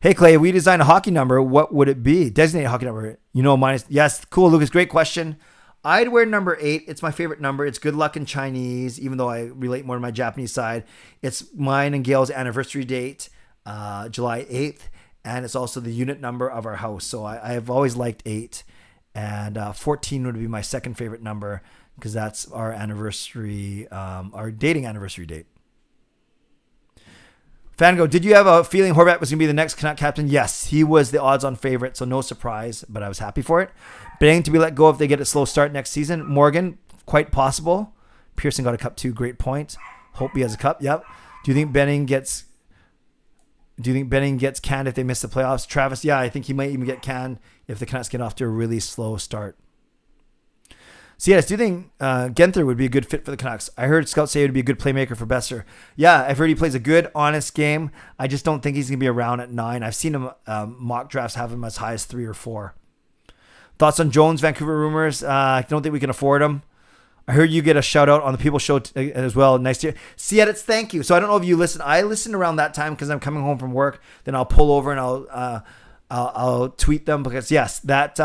Hey, Clay, if we design a hockey number, what would it be? Designated hockey number. Minus. Yes, cool, Lucas. Great question. I'd wear number 8. It's my favorite number. It's good luck in Chinese, even though I relate more to my Japanese side. It's mine and Gail's anniversary date, July 8th. And it's also the unit number of our house. So I've always liked 8. And 14 would be my second favorite number because that's our anniversary, our dating anniversary date. Fango, did you have a feeling Horvat was going to be the next Canuck captain? Yes, he was the odds-on favorite, so no surprise, but I was happy for it. Betting to be let go if they get a slow start next season. Morgan, quite possible. Pearson got a cup too. Great point. Hope he has a cup. Yep. Do you think Benning gets canned if they miss the playoffs? Travis, yeah, I think he might even get canned if the Canucks get off to a really slow start. So yes, do you think Genther would be a good fit for the Canucks? I heard scouts say he would be a good playmaker for Besser. Yeah, I've heard he plays a good, honest game. I just don't think he's going to be around at 9. I've seen him mock drafts have him as high as 3 or 4. Thoughts on Jones, Vancouver rumors? I don't think we can afford him. I heard you get a shout out on the People Show as well. Nice to hear. See Edits, thank you. So I don't know if you listen. I listen around that time because I'm coming home from work. Then I'll pull over and I'll tweet them because yes, that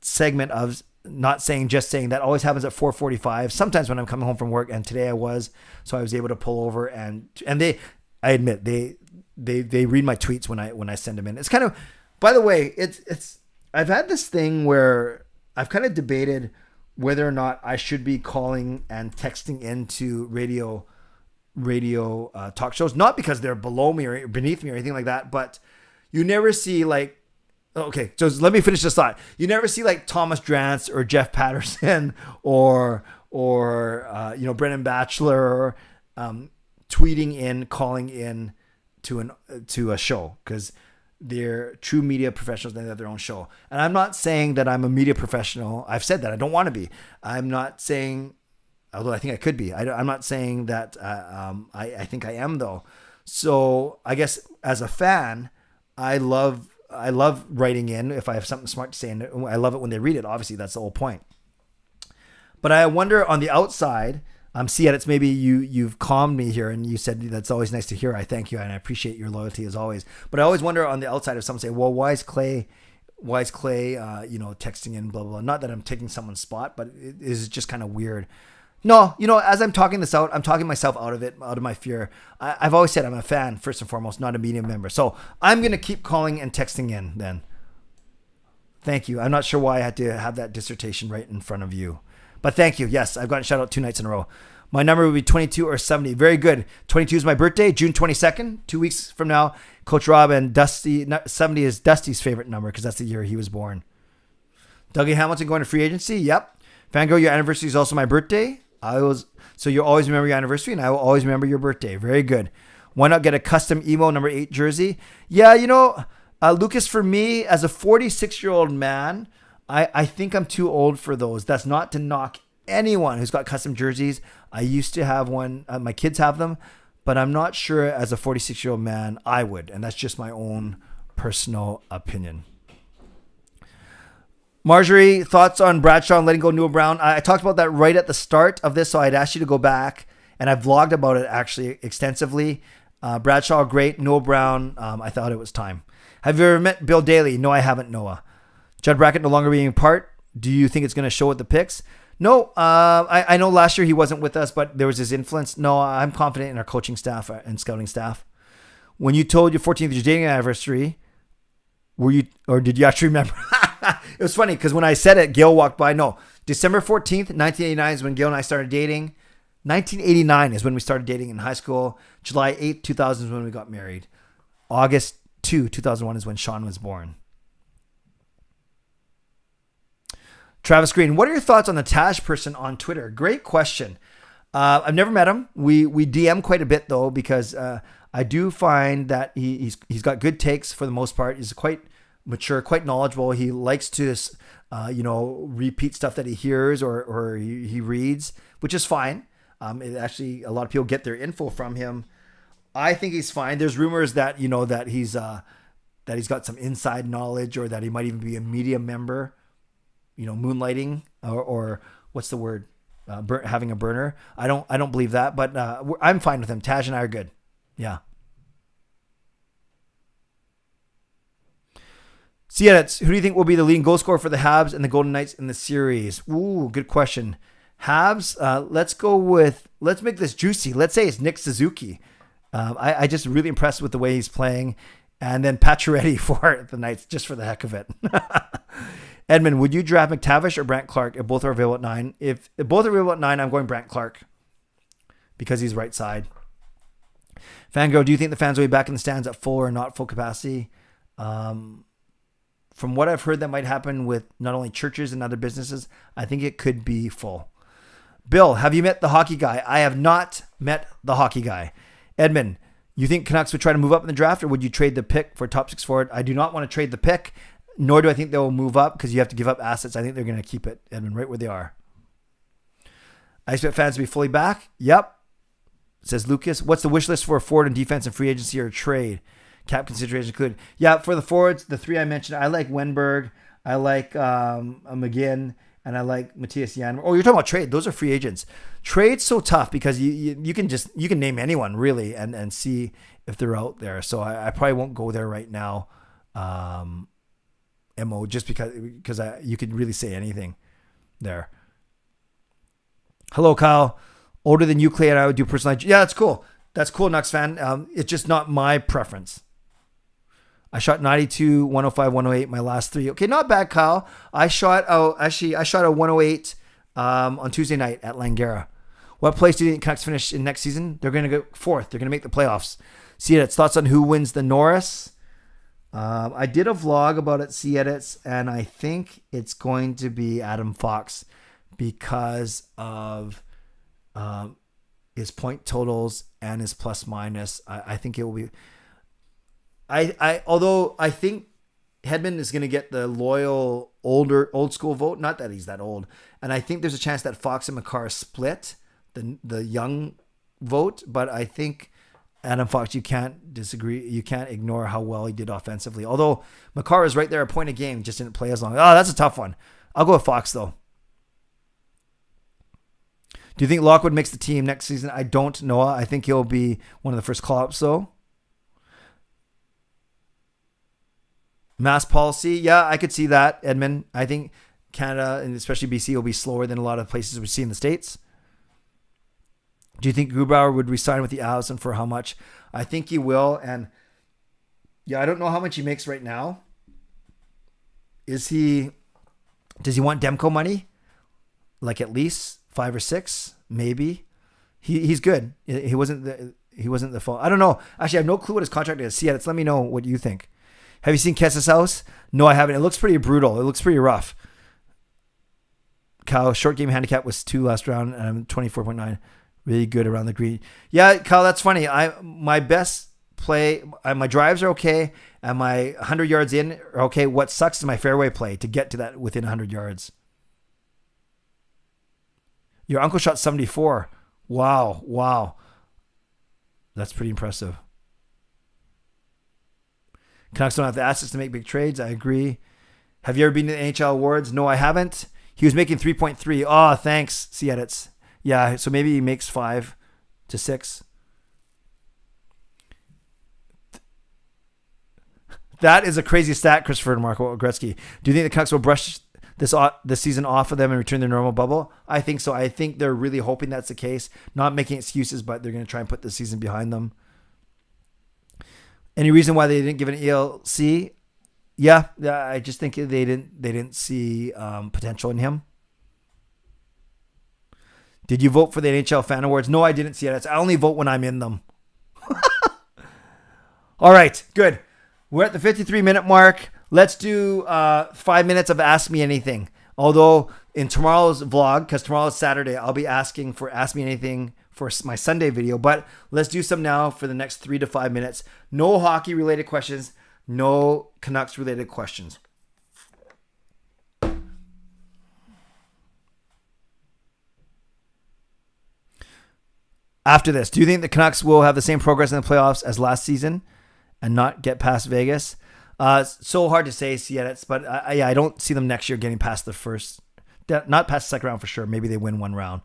segment of not saying, just saying, that always happens at 4:45. Sometimes when I'm coming home from work, and today I was, so I was able to pull over and they, I admit they read my tweets when I send them in. It's kind of, by the way, it's I've had this thing where I've kind of debated whether or not I should be calling and texting into radio talk shows, not because they're below me or beneath me or anything like that, but you never see like, okay, so let me finish this thought. You never see like Thomas Drance or Jeff Patterson or Brennan Batchelor tweeting in, calling in to a show because they're true media professionals and they have their own show. And I'm not saying that I'm a media professional. I've said that I don't want to be. I'm not saying, although I think I could be. I'm not saying that I think I am though. So I guess as a fan, I love writing in if I have something smart to say, and I love it when they read it. Obviously, that's the whole point. But I wonder on the outside, see, it's maybe you've calmed me here, and you said that's always nice to hear. I thank you, and I appreciate your loyalty as always. But I always wonder on the outside if someone say, "Well, why is Clay, texting in blah blah blah." Not that I'm taking someone's spot, but it is just kind of weird. No, as I'm talking this out, I'm talking myself out of it, out of my fear. I've always said I'm a fan, first and foremost, not a media member. So I'm going to keep calling and texting in then. Thank you. I'm not sure why I had to have that dissertation right in front of you. But thank you. Yes, I've gotten shout out 2 nights in a row. My number would be 22 or 70. Very good. 22 is my birthday, June 22nd, 2 weeks from now. Coach Rob and Dusty, 70 is Dusty's favorite number because that's the year he was born. Dougie Hamilton going to free agency. Yep. Fango, your anniversary is also my birthday. So you'll always remember your anniversary, and I will always remember your birthday. Very good. Why not get a custom emo number 8 jersey? Yeah, Lucas, for me, as a 46-year-old man, I think I'm too old for those. That's not to knock anyone who's got custom jerseys. I used to have one. My kids have them, but I'm not sure as a 46-year-old man I would, and that's just my own personal opinion. Marjorie, thoughts on Bradshaw and letting go Noah Brown? I talked about that right at the start of this, so I'd ask you to go back, and I've vlogged about it actually extensively. Bradshaw, great. Noah Brown, I thought it was time. Have you ever met Bill Daly? No, I haven't, Noah. Judd Brackett no longer being part. Do you think it's going to show at the picks? No, I know last year he wasn't with us, but there was his influence. No, I'm confident in our coaching staff and scouting staff. When you told your 14th year dating anniversary, did you actually remember? It was funny because when I said it, Gail walked by. No, December 14th, 1989 is when Gail and I started dating. 1989 is when we started dating in high school. July 8th, 2000 is when we got married. August 2, 2001 is when Sean was born. Travis Green, what are your thoughts on the Taj person on Twitter? Great question. I've never met him. We DM quite a bit though, because I do find that he's got good takes for the most part. He's quite mature, quite knowledgeable. He likes to, repeat stuff that he hears or he reads, which is fine. Actually, a lot of people get their info from him. I think he's fine. There's rumors that that he's got some inside knowledge, or that he might even be a media member. Moonlighting or what's the word? Having a burner. I don't believe that, but I'm fine with him. Taj and I are good. Yeah. Cietz, who do you think will be the leading goal scorer for the Habs and the Golden Knights in the series? Ooh, good question. Habs, let's make this juicy. Let's say it's Nick Suzuki. I just really impressed with the way he's playing. And then Pacioretty for the Knights, just for the heck of it. Edmund, would you draft McTavish or Brandt Clark if both are available at 9? If both are available at 9, I'm going Brandt Clark because he's right side. Fangirl, do you think the fans will be back in the stands at full or not full capacity? From what I've heard, that might happen with not only churches and other businesses. I think it could be full. Bill, have you met the hockey guy? I have not met the hockey guy. Edmund, you think Canucks would try to move up in the draft, or would you trade the pick for top 6 forward? I do not want to trade the pick, nor do I think they'll move up because you have to give up assets. I think they're going to keep it, Edmund, right where they are. I expect fans to be fully back. Yep. Says Lucas. What's the wish list for a forward and defense and free agency or a trade? Cap considerations included. Yeah, for the forwards, the 3 I mentioned, I like Wenberg, I like McGinn, and I like Matthias Janmark. Oh, you're talking about trade. Those are free agents. Trade's so tough because you can name anyone really and see if they're out there. So I probably won't go there right now, Mo, just because you could really say anything there. Hello, Kyle. Older than you, Clay, and I would do personalized. Yeah, that's cool. That's cool, Nucks fan. It's just not my preference. I shot 92, 105, 108 my last 3. Okay, not bad, Kyle. I shot a 108 on Tuesday night at Langara. What place do you think Canucks finish in next season? They're going to go 4th. They're going to make the playoffs. Cietz, thoughts on who wins the Norris? I did a vlog about it, Cietz, and I think it's going to be Adam Fox because of his point totals and his plus minus. I think it will be. Although I think Hedman is going to get the loyal old school vote. Not that he's that old, and I think there's a chance that Fox and Makar split the young vote. But I think Adam Fox, you can't disagree. You can't ignore how well he did offensively. Although Makar is right there, a point a game, just didn't play as long. Oh, that's a tough one. I'll go with Fox though. Do you think Lockwood makes the team next season? I don't know. I think he'll be one of the first call-ups, though. Mass policy. Yeah, I could see that, Edmund. I think Canada, and especially BC, will be slower than a lot of places we see in the States. Do you think Grubauer would resign with the Avs, and for how much? I think he will. And yeah, I don't know how much he makes right now. Does he want Demko money? Like at least 5 or 6, maybe. He's good. He wasn't the fault. I don't know. Actually, I have no clue what his contract is. See, let me know what you think. Have you seen Kessa's house? No, I haven't. It looks pretty brutal. It looks pretty rough. Kyle, short game handicap was 2 last round, and I'm 24.9. Really good around the green. Yeah, Kyle, that's funny. My best play, my drives are okay, and my 100 yards in are okay. What sucks is my fairway play to get to that within 100 yards. Your uncle shot 74. Wow. That's pretty impressive. Canucks don't have the assets to make big trades. I agree. Have you ever been to the NHL awards? No, I haven't. He was making 3.3. Oh, thanks, Cietz. Yeah, so maybe he makes 5 to 6. That is a crazy stat, Christopher and Marco Gretzky. Do you think the Canucks will brush this season off of them and return their normal bubble? I think so. I think they're really hoping that's the case. Not making excuses, but they're going to try and put the season behind them. Any reason why they didn't give an ELC? Yeah, I just think they didn't see potential in him. Did you vote for the NHL Fan Awards? No, I didn't see it. I only vote when I'm in them. All right, good. We're at the 53-minute mark. Let's do 5 minutes of Ask Me Anything. Although in tomorrow's vlog, because tomorrow is Saturday, I'll be asking for Ask Me Anything for my Sunday video. But let's do some now for the next 3 to 5 minutes. No hockey-related questions. No Canucks-related questions. After this, do you think the Canucks will have the same progress in the playoffs as last season and not get past Vegas? So hard to say, Cietz, but I don't see them next year getting past the first, not past the second round for sure. Maybe they win one round.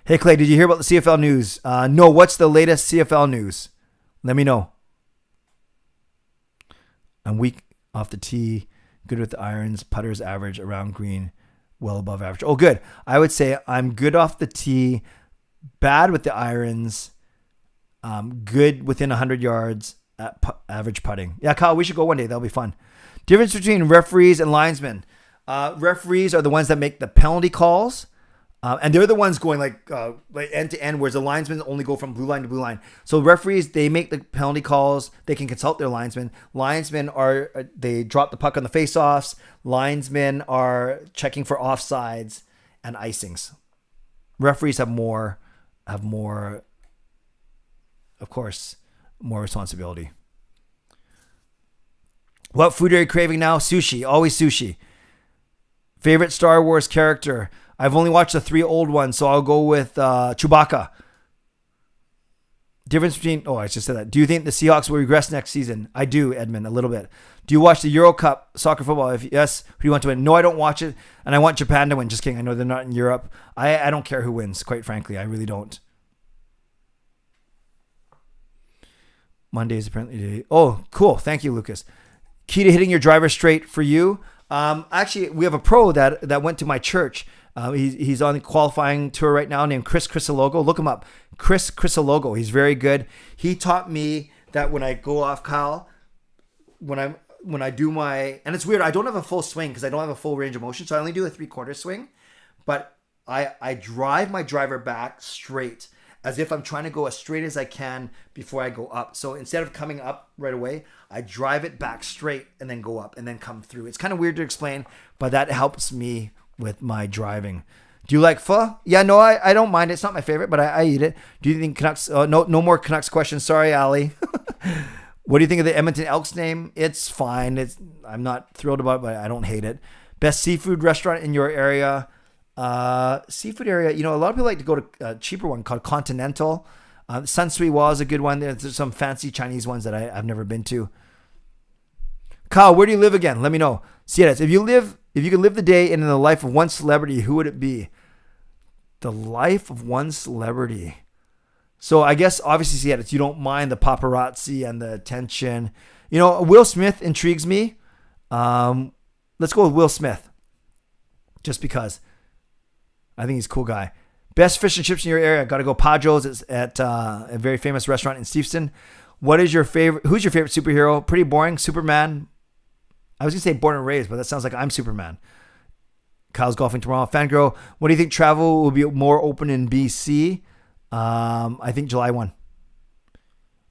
Hey, Clay, did you hear about the CFL news? No, what's the latest CFL news? Let me know. I'm weak off the tee. Good with the irons. Putters average around green, well above average. Oh, good. I would say I'm good off the tee, bad with the irons, good within 100 yards at average putting. Yeah, Kyle, we should go one day. That'll be fun. Difference between referees and linesmen. Referees are the ones that make the penalty calls. And they're the ones going like end to end, whereas the linesmen only go from blue line to blue line. So referees, they make the penalty calls. They can consult their linesmen. Linesmen they drop the puck on the faceoffs. Linesmen are checking for offsides and icings. Referees have more, of course, more responsibility. What food are you craving now? Sushi, always sushi. Favorite Star Wars character? I've only watched the 3 old ones, so I'll go with Chewbacca. Difference between... Oh, I just said that. Do you think the Seahawks will regress next season? I do, Edmund, a little bit. Do you watch the Euro Cup soccer football? If yes, who do you want to win? No, I don't watch it, and I want Japan to win. Just kidding. I know they're not in Europe. I don't care who wins, quite frankly. I really don't. Monday is apparently today. Oh, cool. Thank you, Lucas. Key to hitting your driver straight for you. Actually, we have a pro that went to my church. He's on the qualifying tour right now named Chris Crisologo. Look him up. Chris Crisologo. He's very good. He taught me that when I go off, Kyle, when I do my, and it's weird, I don't have a full swing because I don't have a full range of motion. So I only do a 3/4 swing, but I drive my driver back straight as if I'm trying to go as straight as I can before I go up. So instead of coming up right away, I drive it back straight and then go up and then come through. It's kind of weird to explain, but that helps me with my driving. Do you like pho? Yeah, no, I don't mind. It's not my favorite, but I eat it. Do you think Canucks? No more Canucks questions. Sorry, Ali. What do you think of the Edmonton Elks name? It's fine. I'm not thrilled about it, but I don't hate it. Best seafood restaurant in your area? Seafood area. You know, a lot of people like to go to a cheaper one called Continental. Sun Sui Wall is a good one. There's some fancy Chinese ones that I've never been to. Kyle, where do you live again? Let me know. See it. If you could live the day in the life of one celebrity, who would it be? The life of one celebrity. So I guess obviously, see it. You don't mind the paparazzi and the attention. You know, Will Smith intrigues me. Let's go with Will Smith. Just because I think he's a cool guy. Best fish and chips in your area. Got to go Padro's. It's at a very famous restaurant in Steveston. Who's your favorite superhero? Pretty boring. Superman. I was going to say born and raised, but that sounds like I'm Superman. Kyle's golfing tomorrow. Fangirl, what do you think travel will be more open in BC? I think July 1.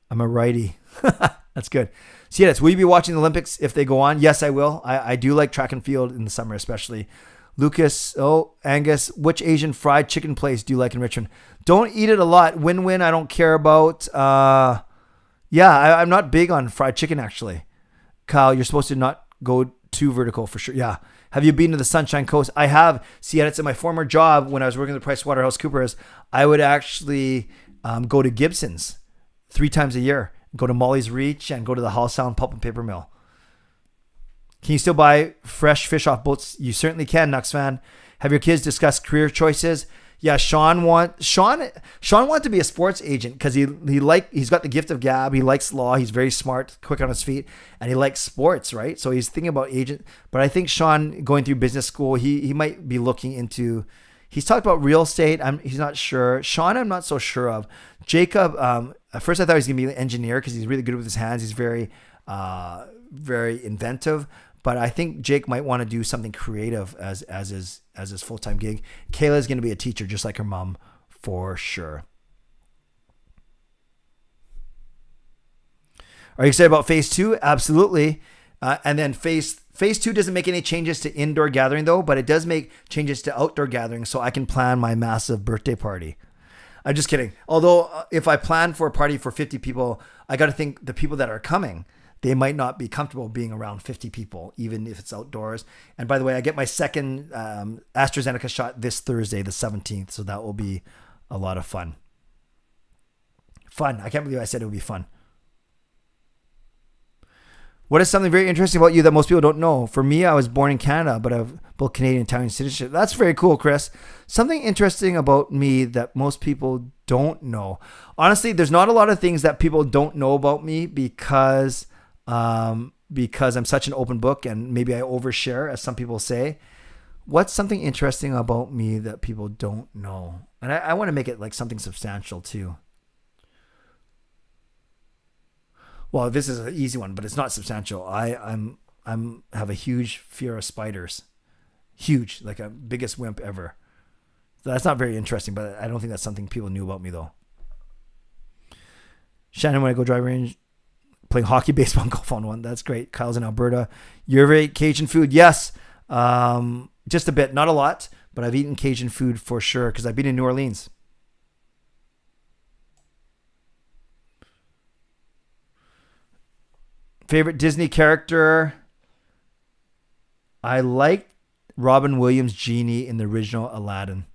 I'm a righty. That's good. See, will you be watching the Olympics if they go on? Yes, I will. I do like track and field in the summer, especially. Lucas, Angus, which Asian fried chicken place do you like in Richmond? Don't eat it a lot. Win-win, I don't care about. I'm not big on fried chicken, actually. Kyle, you're supposed to not go too vertical for sure. Yeah. Have you been to the Sunshine Coast? I have. See, it's in my former job when I was working at PricewaterhouseCoopers. I would actually go to Gibson's 3 times a year. Go to Molly's Reach and go to the Hull Sound Pulp and Paper Mill. Can you still buy fresh fish off boats? You certainly can, Nucks fan. Have your kids discussed career choices? Yeah, Sean wanted to be a sports agent because he's got the gift of gab. He likes law. He's very smart, quick on his feet, and he likes sports, right? So he's thinking about agent. But I think Sean going through business school, he might be looking into. He's talked about real estate. He's not sure. Sean, I'm not so sure of. Jacob, at first I thought he was gonna be an engineer because he's really good with his hands. He's very, very inventive. But I think Jake might want to do something creative as his full-time gig. Kayla's going to be a teacher just like her mom for sure. Are you excited about phase 2? Absolutely. And then phase 2 doesn't make any changes to indoor gathering though, but it does make changes to outdoor gathering so I can plan my massive birthday party. I'm just kidding. Although if I plan for a party for 50 people, I got to think the people that are coming, they might not be comfortable being around 50 people, even if it's outdoors. And by the way, I get my second AstraZeneca shot this Thursday, the 17th. So that will be a lot of fun. I can't believe I said it would be fun. What is something very interesting about you that most people don't know? For me, I was born in Canada, but I have both Canadian and Italian citizenship. That's very cool, Chris. Something interesting about me that most people don't know. Honestly, there's not a lot of things that people don't know about me because because I'm such an open book and maybe I overshare, as some people say. What's something interesting about me that people don't know? And I want to make it like something substantial too. Well, this is an easy one, but it's not substantial. I'm have a huge fear of spiders. Huge, like a biggest wimp ever. That's not very interesting, but I don't think that's something people knew about me though. Shannon, when I go drive range, playing hockey, baseball, and golf on one. That's great. Kyle's in Alberta. You ever ate Cajun food? Yes. Just a bit, not a lot, but I've eaten Cajun food for sure because I've been in New Orleans. Favorite Disney character? I liked Robin Williams' genie in the original Aladdin.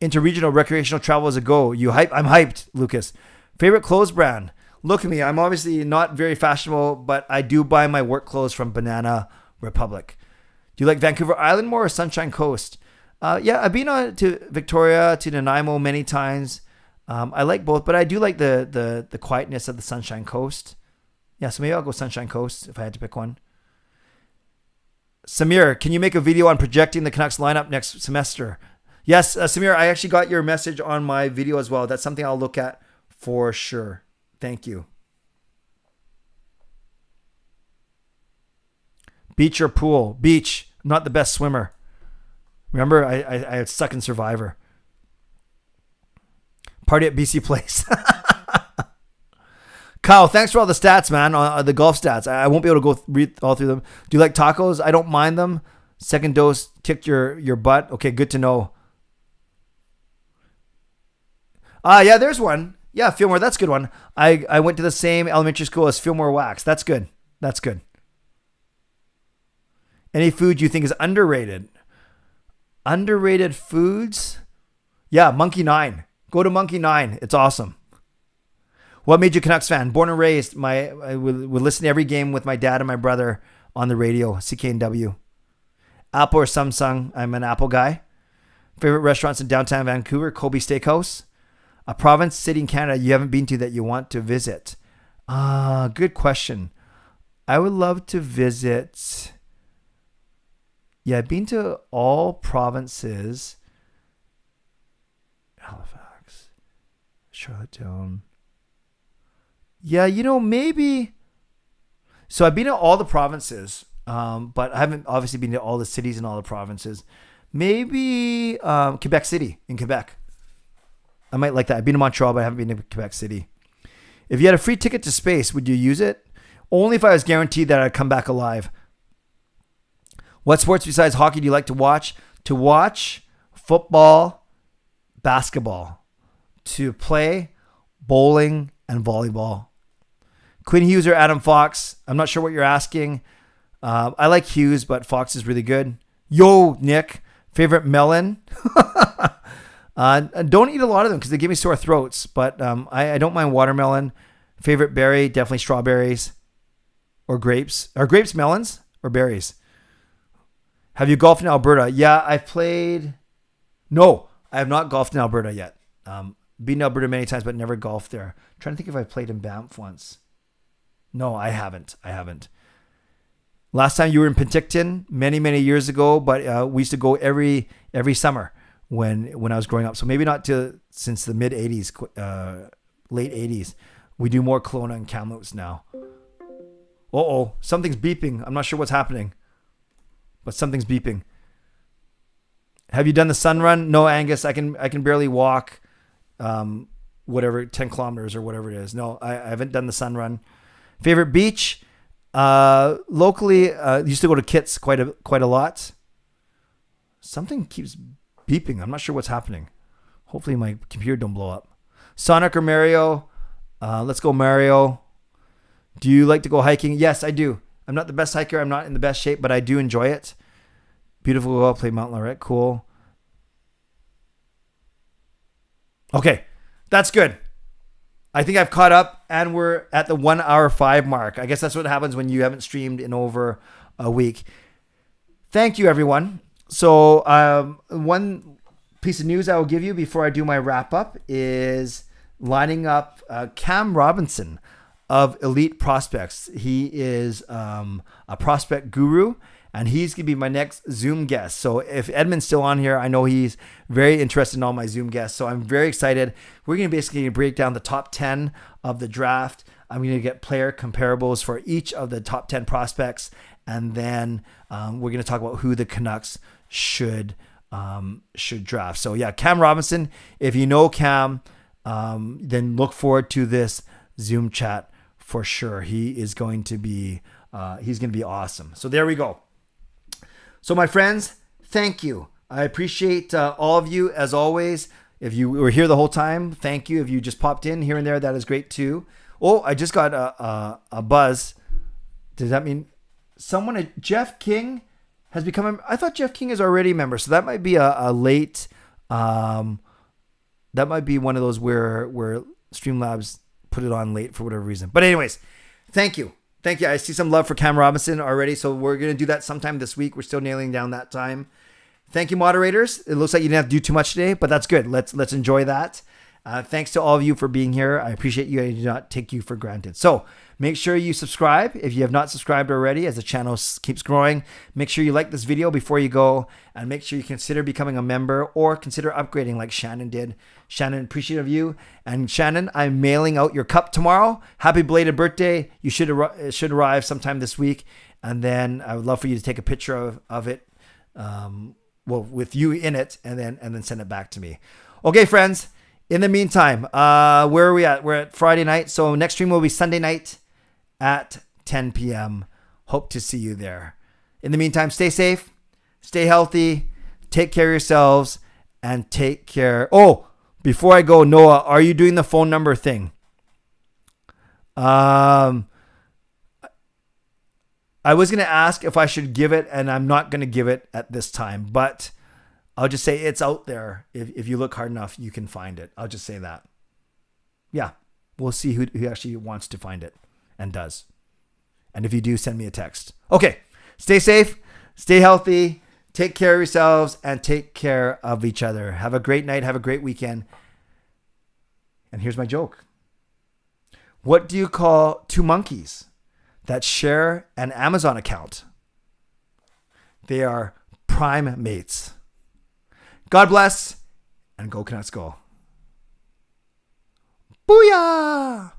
Interregional recreational travel as a go. You hype? I'm hyped, Lucas. Favorite clothes brand? Look at me. I'm obviously not very fashionable, but I do buy my work clothes from Banana Republic. Do you like Vancouver Island more or Sunshine Coast? Yeah, I've been to Victoria, to Nanaimo many times. I like both, but I do like the quietness of the Sunshine Coast. Yeah, so maybe I'll go Sunshine Coast if I had to pick one. Samir, can you make a video on projecting the Canucks lineup next semester? Yes, Samir, I actually got your message on my video as well. That's something I'll look at for sure. Thank you. Beach or pool? Beach. I'm not the best swimmer. Remember, I suck in Survivor. Party at BC Place. Kyle, thanks for all the stats, man. On the golf stats. I won't be able to go read all through them. Do you like tacos? I don't mind them. Second dose kicked your butt. Okay, good to know. Yeah, there's one. Yeah, Fillmore, that's a good one. I went to the same elementary school as Fillmore Wax. That's good. That's good. Any food you think is underrated? Underrated foods? Yeah, Monkey 9. Go to Monkey 9. It's awesome. What made you Canucks fan? Born and raised. I would listen to every game with my dad and my brother on the radio, CKNW. Apple or Samsung? I'm an Apple guy. Favorite restaurants in downtown Vancouver? Kobe Steakhouse. A province, city in Canada you haven't been to that you want to visit? Good question. I would love to visit. Yeah, I've been to all provinces. Halifax, Charlottetown. Yeah, maybe. So I've been to all the provinces, but I haven't obviously been to all the cities in all the provinces. Maybe Quebec City in Quebec. I might like that. I've been to Montreal, but I haven't been to Quebec City. If you had a free ticket to space, would you use it? Only if I was guaranteed that I'd come back alive. What sports besides hockey do you like to watch? To watch football, basketball. To play bowling and volleyball. Quinn, Hughes or Adam Fox? I'm not sure what you're asking. I like Hughes, but Fox is really good. Yo, Nick. Favorite melon? Don't eat a lot of them because they give me sore throats, but I don't mind watermelon. Favorite berry, definitely strawberries or grapes. Are grapes melons or berries? Have you golfed in Alberta? Yeah, I've played. No, I have not golfed in Alberta yet. Been in Alberta many times, but never golfed there. I'm trying to think if I played in Banff once. No, I haven't. Last time you were in Penticton, many, many years ago, but we used to go every summer when I was growing up. So maybe not since the mid 80s, late 80s. We do more Kelowna and Kamloops now. Something's beeping. I'm not sure what's happening, but something's beeping. Have you done the sun run? No, Angus, I can barely walk, 10 kilometers or whatever it is. No, I haven't done the sun run. Favorite beach? Locally, used to go to Kitts quite a lot. Something keeps beeping. I'm not sure what's happening. Hopefully my computer don't blow up. Sonic or Mario? Let's go Mario. Do you like to go hiking? Yes, I do. I'm not the best hiker. I'm not in the best shape, but I do enjoy it. Beautiful. I'll play Mount Lorette. Cool. Okay, that's good. I think I've caught up and we're at the 1 hour 5 mark. I guess that's what happens when you haven't streamed in over a week. Thank you, everyone. So one piece of news I will give you before I do my wrap up is lining up Cam Robinson of elite prospects. He is a prospect guru, and he's going to be my next Zoom guest. So if Edmund's still on here, I know he's very interested in all my Zoom guests. So I'm very excited. We're going to basically break down the top 10 of the draft. I'm going to get player comparables for each of the top 10 prospects. And then we're going to talk about who the Canucks should draft. So yeah, Cam Robinson, if you know Cam, then look forward to this Zoom chat for sure. He is going to be, he's going to be awesome. So there we go. So my friends, thank you. I appreciate all of you as always. If you were here the whole time, thank you. If you just popped in here and there, that is great too. Oh, I just got a buzz. Does that mean someone, Jeff King has become, I thought Jeff King is already a member. So that might be a late, that might be one of those where Streamlabs put it on late for whatever reason. But anyways, thank you. Thank you. I see some love for Cam Robinson already. So we're going to do that sometime this week. We're still nailing down that time. Thank you, moderators. It looks like you didn't have to do too much today, but that's good. Let's enjoy that. Thanks to all of you for being here. I appreciate you. I do not take you for granted. So make sure you subscribe if you have not subscribed already, as the channel keeps growing. Make sure you like this video before you go, and make sure you consider becoming a member or consider upgrading like Shannon did. Shannon, appreciative of you. And Shannon, I'm mailing out your cup tomorrow. Happy belated birthday. You should arrive sometime this week. And then I would love for you to take a picture of it, with you in it, and then send it back to me. Okay, friends. In the meantime, where are we at? We're at Friday night. So next stream will be Sunday night at 10 p.m. Hope to see you there. In the meantime, stay safe, stay healthy, take care of yourselves, and take care. Oh, before I go, Noah, are you doing the phone number thing? I was going to ask if I should give it, and I'm not going to give it at this time, but I'll just say it's out there. If you look hard enough, you can find it. I'll just say that. Yeah, we'll see who actually wants to find it and does. And if you do, send me a text. Okay, stay safe, stay healthy, take care of yourselves, and take care of each other. Have a great night. Have a great weekend. And here's my joke. What do you call two monkeys that share an Amazon account? They are prime mates. God bless, and go Canucks go. Booyah!